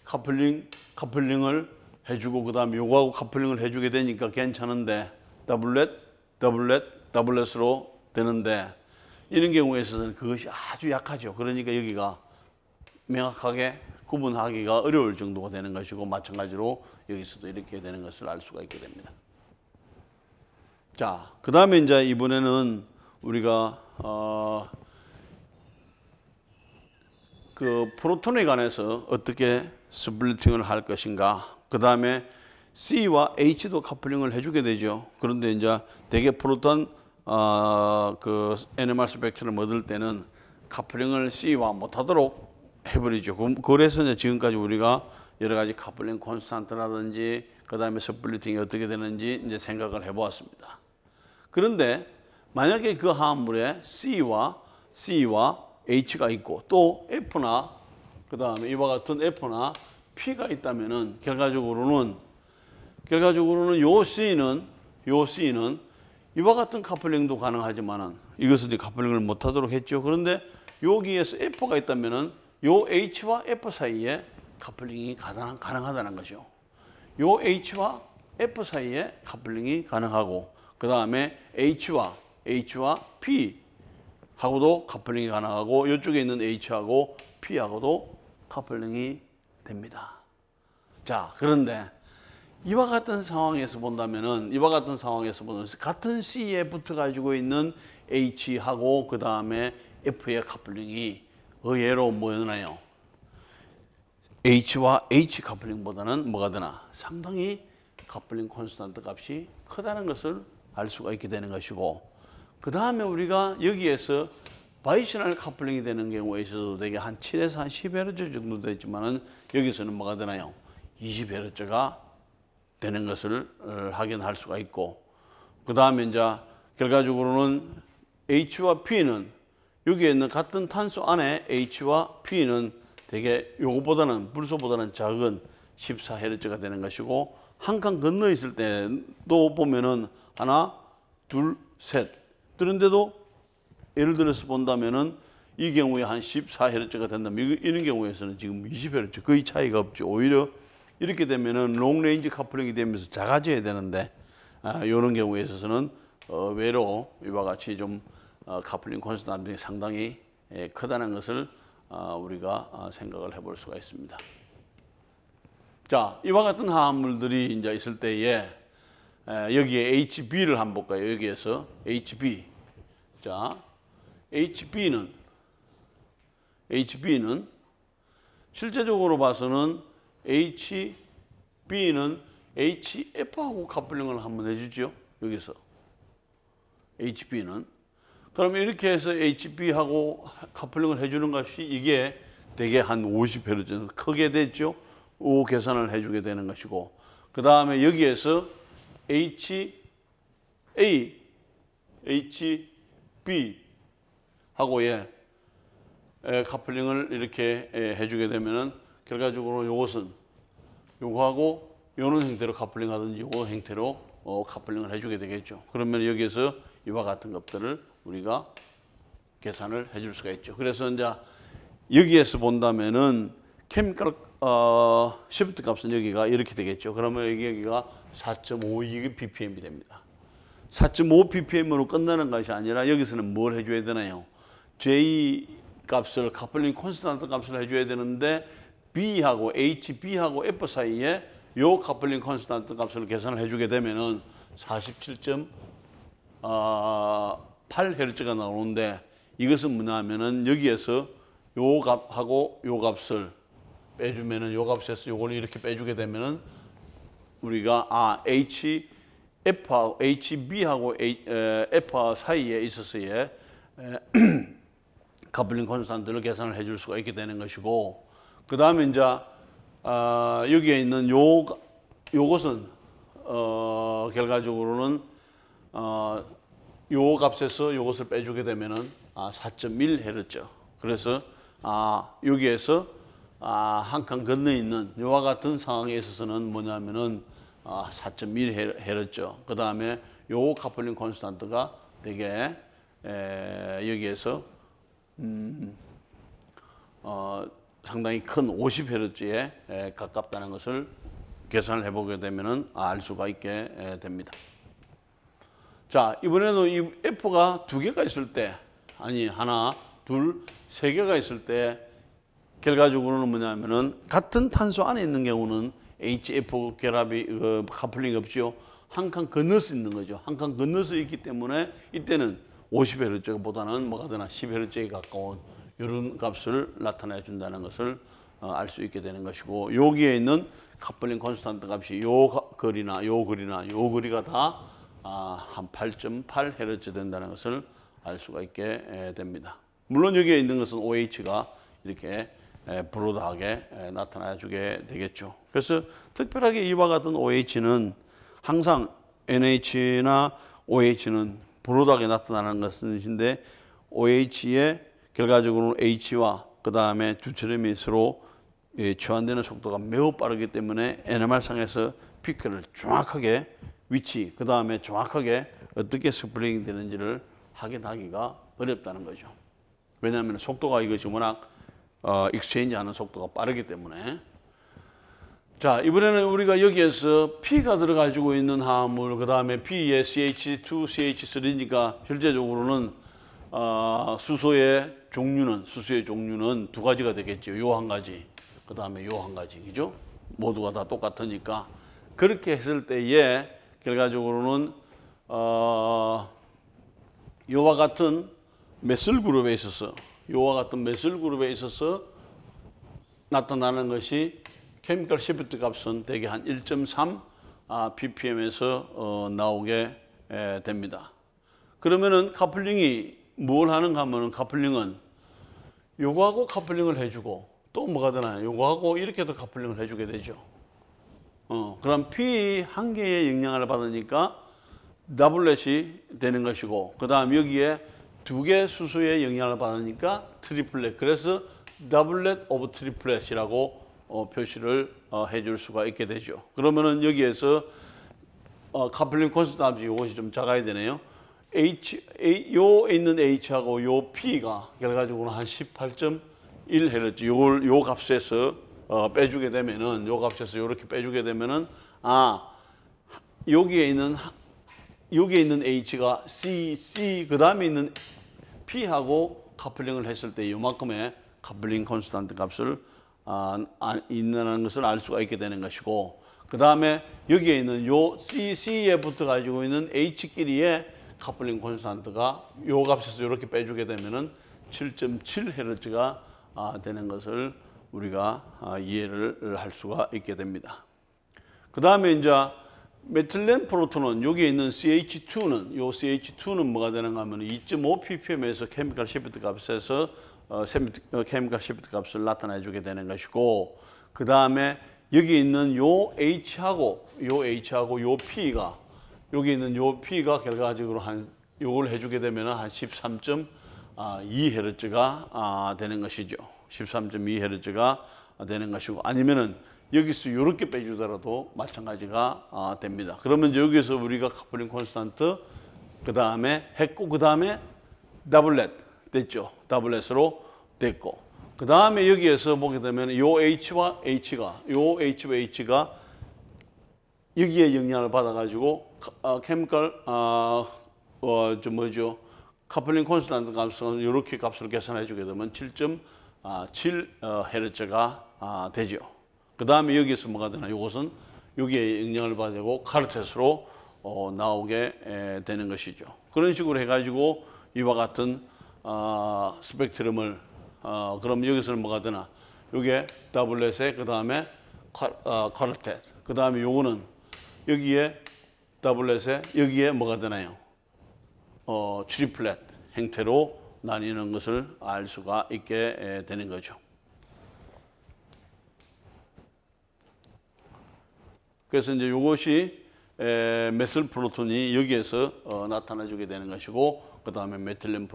커플링을 해주고, 그 다음에 요거하고 커플링을 해주게 되니까 괜찮은데 더블렛으로 되는데, 이런 경우에 있어서는 그것이 아주 약하죠. 그러니까 여기가 명확하게 구분하기가 어려울 정도가 되는 것이고, 마찬가지로 여기서도 이렇게 되는 것을 알 수가 있게 됩니다. 자, 그 다음에 이제 이번에는 우리가 그 프로톤에 관해서 어떻게 스플리팅을 할 것인가, 그 다음에 C와 H도 커플링을 해주게 되죠. 그런데 이제 대개 프로톤 그 NMR 스펙트럼을 얻을 때는 커플링을 C와 못하도록 해버리죠. 그래서 이제 지금까지 우리가 여러 가지 커플링 콘스탄트라든지 그 다음에 스플리팅이 어떻게 되는지 이제 생각을 해보았습니다. 그런데 만약에 그 화합물에 C와 H가 있고 또 F나 그 다음에 이와 같은 F나 P가 있다면은 결과적으로는 요 C는 이와 같은 커플링도 가능하지만은 이것은 이제 커플링을 못하도록 했죠. 그런데 여기에서 F가 있다면은 요 H와 F 사이에 커플링이 가능하다는 거죠. 요 H와 F 사이에 커플링이 가능하고, 그 다음에 H와 P 하고도 커플링이 가능하고, 이쪽에 있는 H하고 P하고도 커플링이 됩니다. 자, 그런데 이와 같은 상황에서 본다면은 같은 C에 붙어 가지고 있는 H하고 그 다음에 F의 커플링이 의외로 뭐였나요? H와 H 커플링보다는 뭐가 되나? 상당히 커플링 콘스탄트 값이 크다는 것을 알 수가 있게 되는 것이고, 그 다음에 우리가 여기에서 바이셔널 커플링이 되는 경우에 있어도 되게 한 7에서 한 10Hz 정도 되지만은 여기서는 뭐가 되나요? 20Hz가 되는 것을 확인할 수가 있고, 그 다음에 이제 결과적으로는 H와 P는 여기에 있는 같은 탄소 안에 H와 P는 되게 요거보다는 불소보다는 작은 14Hz가 되는 것이고, 한 칸 건너 있을 때도 보면은 하나, 둘, 셋. 그런데도 예를 들어서 본다면은 이 경우에 한 14Hz가 된다면 이런 경우에서는 지금 20Hz 거의 차이가 없죠. 오히려 이렇게 되면은 롱레인지 커플링이 되면서 작아져야 되는데 이런 경우에 있어서는 외로 이와 같이 좀 커플링 콘스탄트가 상당히 크다는 것을 우리가 생각을 해볼 수가 있습니다. 자, 이와 같은 화합물들이 이제 있을 때에 여기에 HB를 한번 볼까요? 여기에서 HB. 자, HB는 실제적으로 봐서는 HB는 HF하고 커플링을 한번 해주죠. 여기서 HB는 그러면 이렇게 해서 HB하고 커플링을 해주는 것이 이게 대개 한 50Hz 크게 됐죠. 오 계산을 해주게 되는 것이고 그 다음에 여기에서 HB하고의 커플링을 이렇게 해주게 되면은 결과적으로 이것은 요거하고 요런 형태로 커플링 하든지 요 형태로 커플링을 해주게 되겠죠. 그러면 여기에서 이와 같은 것들을 우리가 계산을 해줄 수가 있죠. 그래서 이제 여기에서 본다면은 케미컬 시프트 값은 여기가 이렇게 되겠죠. 그러면 여기가 4.52 ppm이 됩니다. 4.5 ppm으로 끝나는 것이 아니라 여기서는 뭘 해줘야 되나요? J 값을 커플링 콘스탄트 값을 해줘야 되는데 B하고 HB하고 F 사이에 요 커플링 콘스탄트 값을 계산을 해주게 되면은 47.8Hz가 나오는데 이것은 뭐냐면은 여기에서 요 값하고 요 값을 빼주면은 요 값에서 요걸 이렇게 빼주게 되면은 우리가 HF하고 HB하고 F 사이에 있어서의 커플링 콘스탄트를 계산을 해줄 수가 있게 되는 것이고 그 다음에 이제 여기에 있는 요것은 결과적으로는 요 값에서 요것을 빼주게 되면은 4.1Hz. 그래서 여기에서 한 칸 건너 있는 요와 같은 상황에 있어서는 뭐냐면은 4.1Hz. 그 다음에 요 커플링 콘스탄트가 되게 여기에서 상당히 큰 50Hz에 가깝다는 것을 계산을 해보게 되면은 알 수가 있게 됩니다. 자, 이번에는 이 F가 두 개가 있을 때, 아니 하나, 둘, 세 개가 있을 때 결과적으로는 뭐냐면은 같은 탄소 안에 있는 경우는 HF 결합이 커플링이 없죠. 한 칸 건너서 있는 거죠. 한 칸 건너서 있기 때문에 이때는 50Hz보다는 뭐가 되나 10Hz에 가까운 이런 값을 나타내 준다는 것을 알 수 있게 되는 것이고 여기에 있는 커플링 콘스탄트 값이 요 거리나 요 거리가 다 한 8.8Hz 된다는 것을 알 수가 있게 됩니다. 물론 여기에 있는 것은 OH가 이렇게 브로드하게 나타나 주게 되겠죠. 그래서 특별하게 이와 같은 OH는 항상 NH나 OH는 브로드하게 나타나는 것인데 OH의 결과적으로는 H와 그 다음에 두 처럼이 서로 교환되는 속도가 매우 빠르기 때문에 NMR상에서 피크를 정확하게 위치 그 다음에 정확하게 어떻게 스플링이 되는지를 확인하기가 어렵다는 거죠. 왜냐하면 속도가 이것이 워낙 익스체인지하는 속도가 빠르기 때문에. 자, 이번에는 우리가 여기에서 P가 들어가지고 있는 화합물 그 다음에 P에 CH2, CH3니까 실제적으로는 수소의 종류는 두 가지가 되겠죠. 요 한 가지, 그 다음에 요 한 가지, 그죠? 모두가 다 똑같으니까 그렇게 했을 때에 결과적으로는 요와 같은 메슬 그룹에 있어서 나타나는 것이 케미컬 시프트 값은 대개 한 1.3 ppm에서 나오게 됩니다. 그러면은 커플링이 뭘 하는가 하면은 커플링은 요거하고 커플링을 해주고 또 뭐가 되나요? 요거하고 이렇게도 커플링을 해주게 되죠. 그럼 P 한 개의 영향을 받으니까 더블렛이 되는 것이고 그 다음 여기에 두 개 수소의 영향을 받으니까 트리플렛. 그래서 더블렛 오브 트리플렛이라고 표시를 해줄 수가 있게 되죠. 그러면은 여기에서 커플링 콘스탄트 이것이 좀 작아야 되네요. 요에 있는 H하고 요 P가 결과적으로 한 18.1Hz 요 값에서 빼주게 되면은 요 값에서 요렇게 빼주게 되면은 여기에 있는 H가 C 그다음에 있는 P하고 커플링을 했을 때 요만큼의 커플링 콘스탄트 값을 있는 것을 알 수가 있게 되는 것이고, 그 다음에 여기에 있는 요 C에 붙어 가지고 있는 H끼리의 커플링 콘스탄트가 요 값에서 이렇게 빼주게 되면은 7.7Hz가 되는 것을 우리가 이해를 할 수가 있게 됩니다. 그 다음에 이제 메틸렌 프로톤은 여기에 있는 CH2는 뭐가 되는가 하면 2.5 ppm에서 케미컬 시프트 값에서 케미컬 시프트 값을 나타내 주게 되는 것이고, 그 다음에 여기 있는 요 H하고 요 P가 여기 있는 요 P가 결과적으로 요걸 해주게 되면 한 13.2Hz가 되는 것이죠. 13.2Hz가 되는 것이고, 아니면은 여기서 이렇게 빼주더라도 마찬가지가 됩니다. 그러면 이제 여기서 우리가 커플링 콘스탄트 그 다음에 했고, 그 다음에 더블렛 됐죠. 더블렛으로 됐고, 그 다음에 여기에서 보게 되면 요 H와 H가 여기에 영향을 받아가지고 케미컬 커플링 콘스탄트 값은 이렇게 값을 계산해 주게 되면 7.7Hz가 되죠. 그 다음에 여기에서 뭐가 되나? 이것은 여기에 영향을 받고 카르텟으로 나오게 되는 것이죠. 그런 식으로 해가지고 이와 같은 스펙트럼을 그럼 여기서는 뭐가 되나? 요게 더블렛에 그 다음에 카르텟, 그 다음에 요거는 여기에 더블렛에 여기에 뭐가 되나요? 트리플렛 형태로 나뉘는 것을 알 수가 있게 되는 거죠. 그래서 이제 이것이 메틸 프로톤이 여기에서 나타나주게 되는 것이고, 그 다음에 메틸렌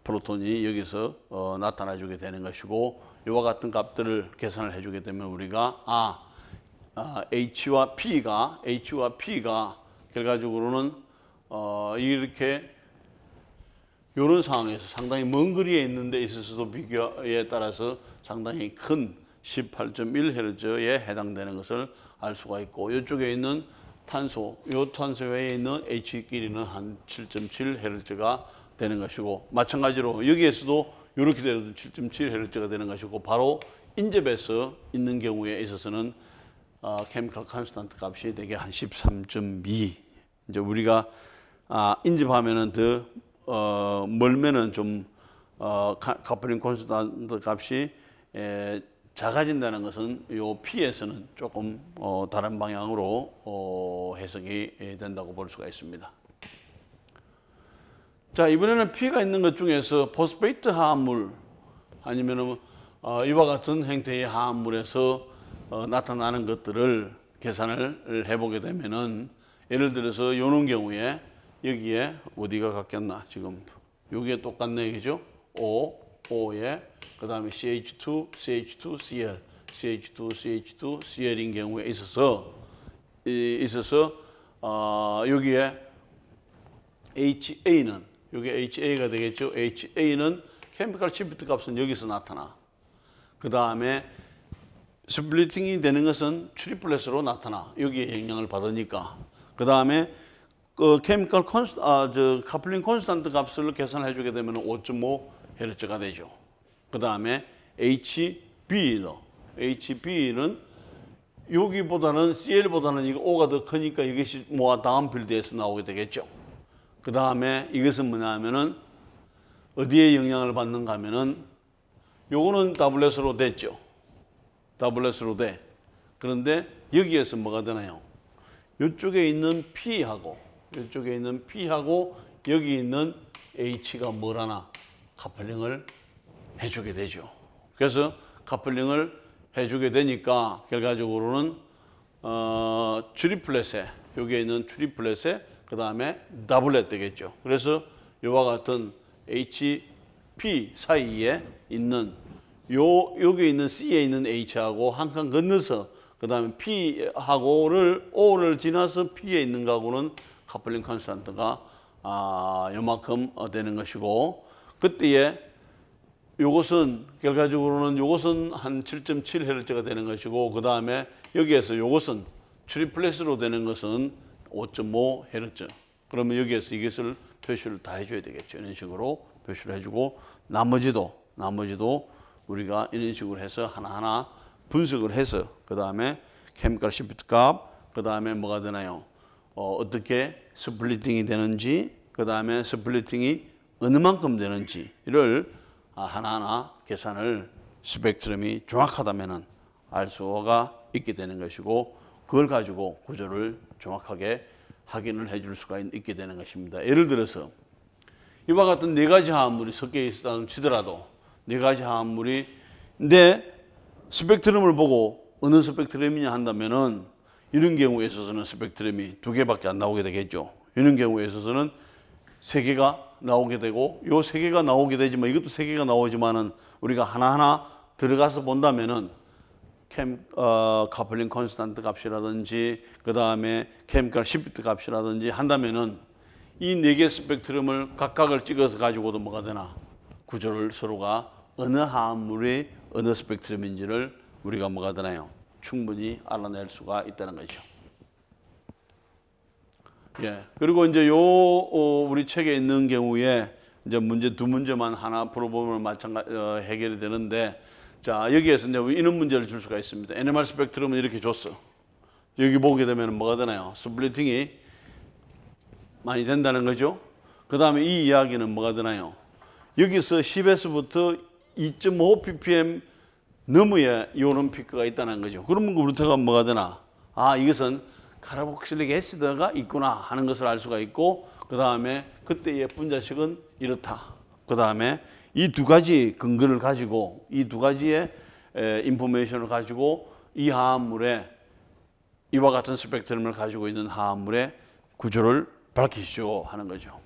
프로톤이 여기서 나타나주게 되는 것이고, 이와 같은 값들을 계산을 해주게 되면 우리가 H와 P가 결과적으로는 이렇게 이런 상황에서 상당히 먼 거리에 있는 데 있어서도 비교에 따라서 상당히 큰 18.1Hz에 해당되는 것을 알 수가 있고, 이쪽에 있는 탄소 외에 있는 H끼리는 한 7.7Hz가 되는 것이고, 마찬가지로 여기에서도 이렇게 되어도 7.7Hz가 되는 것이고, 바로 인접해서 있는 경우에 있어서는 케미컬 콘스탄트 값이 되게 한 13.2. 이제 우리가 인접하면은 더 멀면은 좀 커플링 콘스탄트 값이 작아진다는 것은 요 P에서는 조금 다른 방향으로 해석이 된다고 볼 수가 있습니다. 자, 이번에는 P가 있는 것 중에서 포스페이트 화합물 아니면은 이와 같은 형태의 화합물에서 나타나는 것들을 계산을 해보게 되면은, 예를 들어서 요런 경우에 여기에 어디가 같겠나? 지금 여기에 똑같네, 그죠? O에 그 다음에 CH2Cl CH2Cl인 경우에 있어서 여기에 HA는 여기 HA가 되겠죠. HA는 케미컬 시프트 값은 여기서 나타나. 그 다음에 스플리팅이 되는 것은 트리플렛으로 나타나. 여기에 영향을 받으니까. 그 다음에 케미컬 커플링 콘스탄트 값을 계산해 주게 되면 5.5Hz가 되죠. 그 다음에 HB는 여기보다는 CL보다는 이거 O가 더 크니까 이것이 다음 필드에서 나오게 되겠죠. 그 다음에 이것은 뭐냐면은 어디에 영향을 받는가 하면은 요거는 더블렛으로 됐죠. 더블렛으로 돼. 그런데 여기에서 뭐가 되나요? 이쪽에 있는 P하고 여기 있는 H가 뭐라나 커플링을 해주게 되죠. 그래서 커플링을 해주게 되니까 결과적으로는 트리플렛에 여기에 있는 트리플렛에 그 다음에 더블렛 되겠죠. 그래서 이와 같은 HP 사이에 있는 여기 있는 C에 있는 H하고 한 칸 건너서 그 다음에 P하고를 O를 지나서 P에 있는 거하고는 커플링 컨스탄트가 요만큼 되는 것이고, 그때에 요것은 결과적으로는 요것은 한 7.7Hz가 되는 것이고, 그 다음에 여기에서 요것은 트리플렛으로 되는 것은 5.5Hz. 그러면 여기에서 이것을 표시를 다 해줘야 되겠죠. 이런 식으로 표시를 해주고, 나머지도 우리가 이런 식으로 해서 하나하나 분석을 해서, 그 다음에 케미컬 시프트 값, 그 다음에 뭐가 되나요? 어떻게 스플리팅이 되는지, 그 다음에 스플리팅이 어느 만큼 되는지를 하나하나 계산을 스펙트럼이 정확하다면 알 수가 있게 되는 것이고, 그걸 가지고 구조를 정확하게 확인을 해줄 수가 있게 되는 것입니다. 예를 들어서 이와 같은 네 가지 화합물이 섞여 있다고 치더라도, 네 가지 화합물이 내 스펙트럼을 보고 어느 스펙트럼이냐 한다면은, 이런 경우에 있어서는 스펙트럼이 두 개밖에 안 나오게 되겠죠. 이런 경우에 있어서는 세 개가 나오게 되고, 요 세 개가 나오게 되지만, 이것도 세 개가 나오지만은 우리가 하나하나 들어가서 본다면은 커플링 컨스탄트 값이라든지, 그 다음에 케미컬 시프트 값이라든지 한다면은 이 네 개 스펙트럼을 각각을 찍어서 가지고도 뭐가 되나, 구조를 서로가 어느 화합물이 어느 스펙트럼인지를 우리가 뭐가 되나요? 충분히 알아낼 수가 있다는 거죠. 예. 그리고 이제 우리 책에 있는 경우에 이제 문제 두 문제만 하나 풀어보면 해결이 되는데, 자, 여기에서 이제 이런 문제를 줄 수가 있습니다. NMR 스펙트럼은 이렇게 줬어. 여기 보게 되면 뭐가 되나요? 스플리팅이 많이 된다는 거죠. 그 다음에 이 이야기는 뭐가 되나요? 여기서 10에서부터 2.5 ppm 너머에 이오는 피크가 있다는 거죠. 그러면 그렇다고 뭐가 되나? 이것은 카르복실릭 애시드가 있구나 하는 것을 알 수가 있고, 그 다음에 그때의 분자식은 이렇다. 그 다음에 이 두 가지 근거를 가지고, 이 두 가지의 인포메이션을 가지고 이 화합물의 이와 같은 스펙트럼을 가지고 있는 화합물의 구조를 밝히시오 하는 거죠.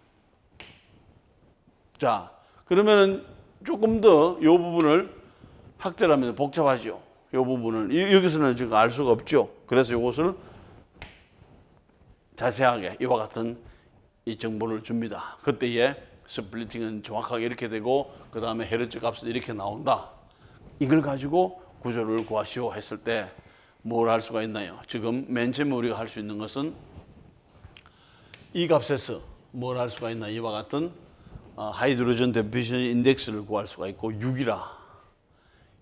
자, 그러면은 조금 더 이 부분을 확대하면 복잡하죠. 이 부분을 여기서는 지금 알 수가 없죠. 그래서 이것을 자세하게 이와 같은 이 정보를 줍니다. 그때의 스플리팅은 정확하게 이렇게 되고, 그 다음에 헤르츠 값은 이렇게 나온다. 이걸 가지고 구조를 구하시오 했을 때 뭘 할 수가 있나요? 지금 맨 처음에 우리가 할 수 있는 것은 이 값에서 뭘 할 수가 있나? 이와 같은 하이드로전 데피션시 인덱스를 구할 수가 있고, 6이라.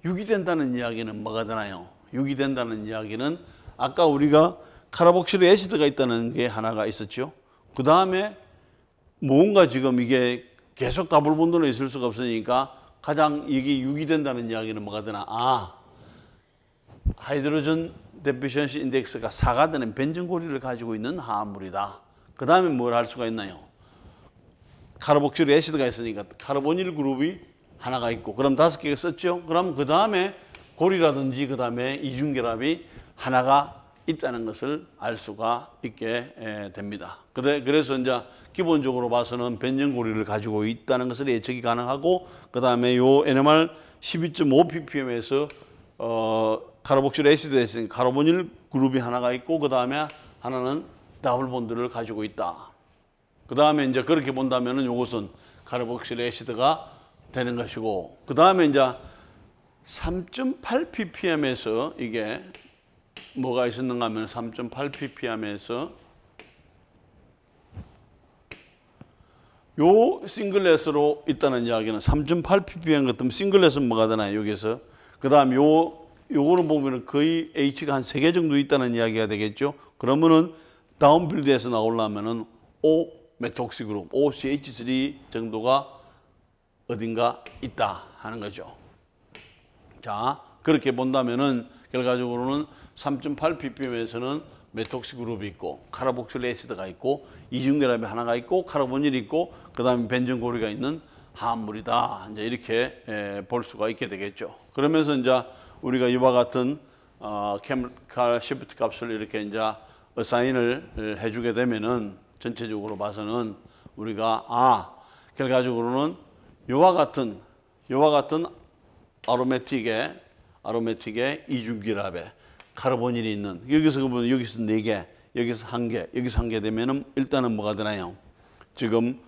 6이 된다는 이야기는 뭐가 되나요? 6이 된다는 이야기는 아까 우리가 카르복실릭 애시드가 있다는 게 하나가 있었죠. 그 다음에 뭔가 지금 이게 계속 더블 본드로 있을 수가 없으니까 가장 이게 6이 된다는 이야기는 뭐가 되나? 하이드로전 데피션시 인덱스가 4가 되는 벤젠고리를 가지고 있는 화합물이다. 그 다음에 뭘 할 수가 있나요? 카르복실릭 애시드가 있으니까 카르보닐 그룹이 하나가 있고, 그럼 5개가 썼죠? 그럼 그 다음에 고리라든지 그 다음에 이중결합이 하나가 있다는 것을 알 수가 있게 됩니다. 그래서 이제 기본적으로 봐서는 벤젠고리를 가지고 있다는 것을 예측이 가능하고, 그 다음에 요 NMR 12.5 ppm에서 카르복실 애시드에 있으니까 카르보닐 그룹이 하나가 있고, 그 다음에 하나는 더블 본드를 가지고 있다. 그 다음에 이제 그렇게 본다면은 요것은 카르복실 애시드가 되는 것이고, 그 다음에 이제 3.8 ppm에서 이게 뭐가 있었는가 하면 3.8 ppm에서 요 싱글렛으로 있다는 이야기는 3.8 ppm 같으면 싱글렛은 뭐가 되나요? 여기서. 그 다음 요거는 보면은 거의 H가 한 3개 정도 있다는 이야기가 되겠죠. 그러면은 다운 빌드에서 나오려면은 O 메톡시 그룹, OCH3 정도가 어딘가 있다 하는 거죠. 자, 그렇게 본다면은 결과적으로는 3.8 ppm에서는 메톡시 그룹이 있고, 카르복실 애시드가 있고, 이중결합이 하나가 있고, 카르보닐이 있고, 그 다음에 벤젠고리가 있는 화합물이다. 이제 이렇게 볼 수가 있게 되겠죠. 그러면서 이제 우리가 이와 같은 케미컬 시프트 값을 이렇게 이제 어사인을 해주게 되면은 전체적으로 봐서는 우리가 결과적으로는 이와 같은 아로매틱의 이중결합에 카르보닐이 있는, 여기서 보면 여기서 4개, 여기서 한 개, 여기서 한 개 되면은 일단은 뭐가 되나요? 지금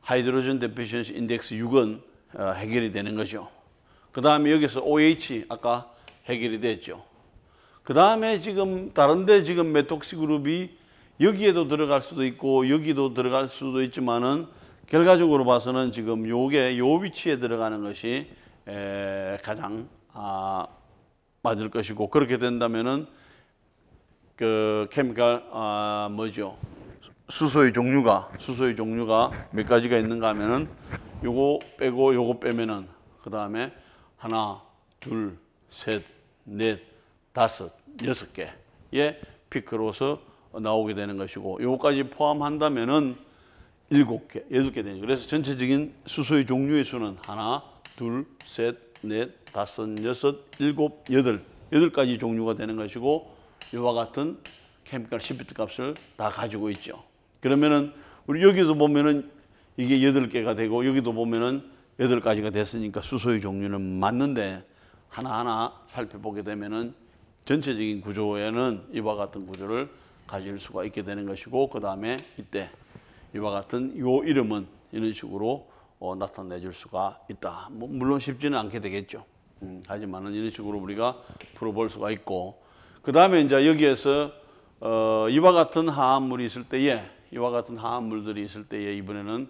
하이드로젠 데피션시 인덱스 6은 해결이 되는 거죠. 그 다음에 여기서 OH 아까 해결이 됐죠. 그 다음에 지금 다른데 지금 메톡시 그룹이 여기에도 들어갈 수도 있고 여기도 들어갈 수도 있지만은 결과적으로 봐서는 지금 요게 요 위치에 들어가는 것이 가장 맞을 것이고, 그렇게 된다면은 그 케미칼 뭐죠? 수소의 종류가 몇 가지가 있는가 하면은 요거 빼고 요거 빼면은 그 다음에 하나, 둘, 셋, 넷, 다섯, 6개의 피크로서 나오게 되는 것이고, 요거까지 포함한다면은 7개, 8개 되죠. 그래서 전체적인 수소의 종류의 수는 하나, 둘, 셋, 넷, 다섯, 여섯, 일곱, 여덟 가지 종류가 되는 것이고, 이와 같은 케미칼 CPT 값을 다 가지고 있죠. 그러면은 우리 여기서 보면은 이게 8개가 되고 여기도 보면은 8가지가 됐으니까 수소의 종류는 맞는데, 하나하나 살펴보게 되면은 전체적인 구조에는 이와 같은 구조를 가질 수가 있게 되는 것이고, 그 다음에 이때 이와 같은 요 이름은 이런 식으로 나타내줄 수가 있다. 뭐 물론 쉽지는 않게 되겠죠. 하지만은 이런 식으로 우리가 풀어볼 수가 있고, 그 다음에 이제 여기에서 이와 같은 화합물이 있을 때에, 이와 같은 화합물들이 있을 때에 이번에는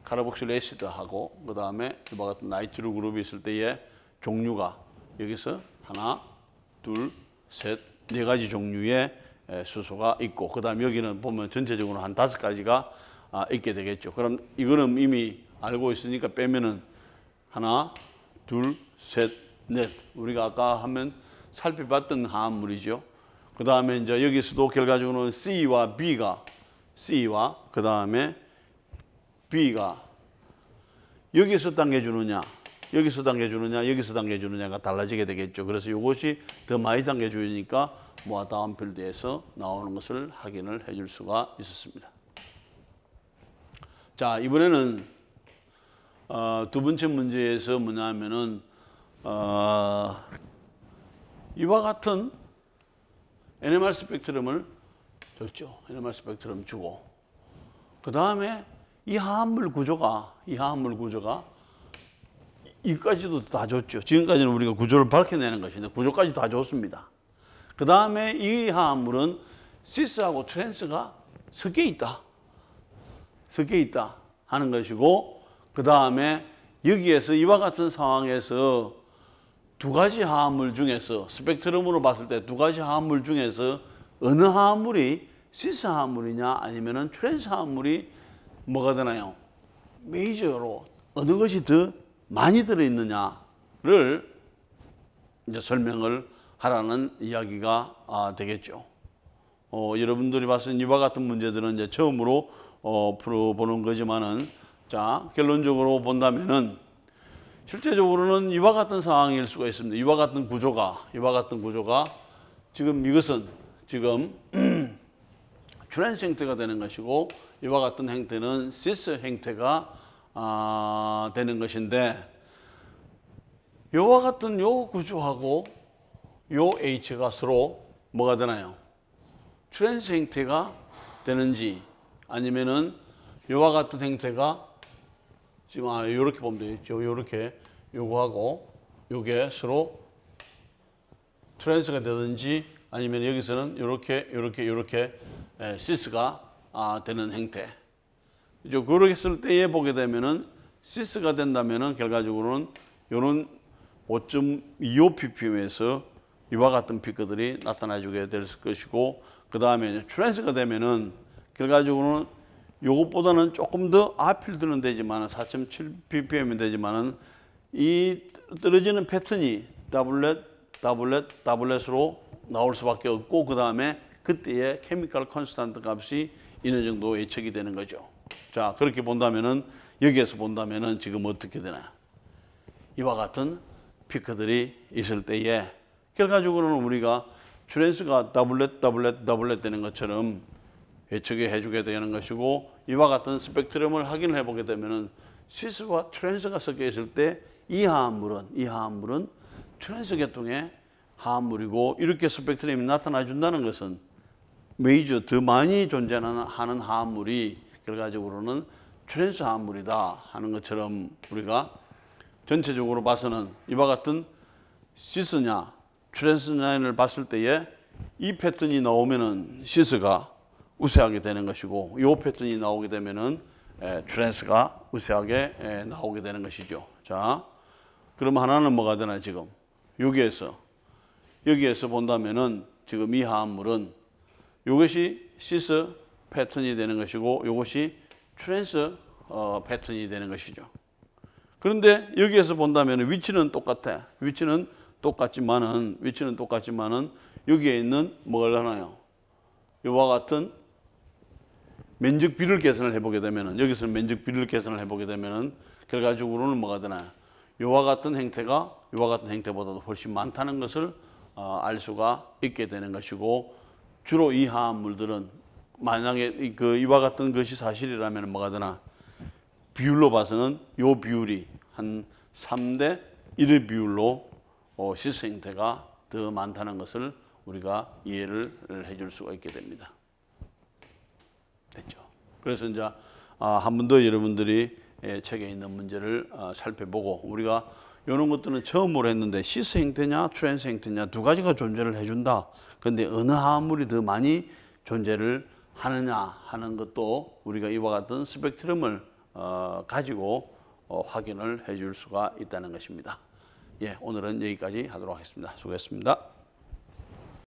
카르복실 애시드하고 그 다음에 이와 같은 나이트로 그룹이 있을 때에 종류가 여기서 하나, 둘, 셋, 4가지 종류의 수소가 있고, 그 다음에 여기는 보면 전체적으로 한 5가지가 있게 되겠죠. 그럼 이거는 이미 알고 있으니까 빼면은 하나, 둘, 셋, 넷. 우리가 아까 하면 살펴봤던 화합물이죠. 그 다음에 이제 여기서도 결과적으로는 C와 그 다음에 B가 여기서 당겨주느냐, 여기서 당겨주느냐, 여기서 당겨주느냐가 달라지게 되겠죠. 그래서 이것이 더 많이 당겨주니까 뭐 다음 필드에서 나오는 것을 확인을 해줄 수가 있었습니다. 자, 이번에는 두 번째 문제에서 뭐냐면은 이와 같은 NMR 스펙트럼을 줬죠. NMR 스펙트럼 주고, 그 다음에 이 화합물 구조가 이까지도 다 줬죠. 지금까지는 우리가 구조를 밝혀내는 것인데 구조까지 다 줬습니다. 그 다음에 이 화합물은 시스하고 트랜스가 섞여 있다 하는 것이고, 그 다음에 여기에서 이와 같은 상황에서 2가지 화합물 중에서 스펙트럼으로 봤을 때 2가지 화합물 중에서 어느 화합물이 시스 화합물이냐 아니면은 트랜스 화합물이 뭐가 되나요? 메이저로 어느 것이 더 많이 들어있느냐를 이제 설명을 하라는 이야기가 되겠죠. 여러분들이 봤을 이와 같은 문제들은 이제 처음으로 풀어보는 거지만은, 자, 결론적으로 본다면은 실제적으로는 이와 같은 상황일 수가 있습니다. 이와 같은 구조가 지금 이것은 지금 트랜스 형태가 되는 것이고, 이와 같은 형태는 시스 형태가 되는 것인데, 이와 같은 요 구조하고 요 H가 서로 뭐가 되나요? 트랜스 형태가 되는지 아니면은 이와 같은 형태가 지금 이렇게 보면 되겠죠. 이렇게 요거하고 요게 서로 트랜스가 되든지 아니면 여기서는 이렇게 시스가 되는 형태. 그렇게 했을 때에 보게 되면은 시스가 된다면은 결과적으로는 요런 5.25 ppm에서 이와 같은 피크들이 나타나주게 될 것이고, 그 다음에 트랜스가 되면은 결과적으로는 요것보다는 조금 더 앞필드는 되지만은 4.7 ppm이 되지만은 이 떨어지는 패턴이 더블렛으로 나올 수밖에 없고, 그 다음에 그때의 케미컬 컨스탄트 값이 어느 정도 예측이 되는 거죠. 자, 그렇게 본다면은 여기에서 본다면은 지금 어떻게 되나? 이와 같은 피크들이 있을 때에 결과적으로는 우리가 트랜스가 더블렛 되는 것처럼 예측해 해주게 되는 것이고, 이와 같은 스펙트럼을 확인을 해보게 되면은 시스와 트랜스가 섞여 있을 때 이 화합물은 트랜스 계통의 화합물이고, 이렇게 스펙트럼이 나타나 준다는 것은 메이저 더 많이 존재하는 화합물이 결과적으로는 트랜스 화합물이다 하는 것처럼 우리가 전체적으로 봐서는 이와 같은 시스냐 트랜스냐를 봤을 때에 이 패턴이 나오면은 시스가 우세하게 되는 것이고 이 패턴이 나오게 되면은 트랜스가 우세하게 나오게 되는 것이죠. 자, 그럼 하나는 뭐가 되나 지금 여기에서 본다면은 지금 이 화합물은 이것이 시스 패턴이 되는 것이고 이것이 트랜스 패턴이 되는 것이죠. 그런데 여기에서 본다면 위치는 똑같아. 위치는 똑같지만은 여기에 있는 뭐가 하나요? 이와 같은 면적 비를 계산을 해보게 되면은 여기서 면적 비를 계산을 해보게 되면은 결과적으로는 뭐가 되나요? 이와 같은 행태가 이와 같은 행태보다도 훨씬 많다는 것을 알 수가 있게 되는 것이고 주로 이 화합물들은 만약에 이와 같은 것이 사실이라면 뭐가 되나? 비율로 봐서는 이 비율이 한 3대 1의 비율로 시스 행태가 더 많다는 것을 우리가 이해를 해줄 수가 있게 됩니다. 됐죠? 그래서 이제 한 번 더 여러분들이 책에 있는 문제를 살펴보고 우리가 이런 것들은 처음으로 했는데 시스 행태냐 트랜스 행태냐 두 가지가 존재를 해준다. 그런데 어느 화합물이 더 많이 존재를 하느냐 하는 것도 우리가 이와 같은 스펙트럼을 가지고 확인을 해줄 수가 있다는 것입니다. 예, 오늘은 여기까지 하도록 하겠습니다. 수고했습니다.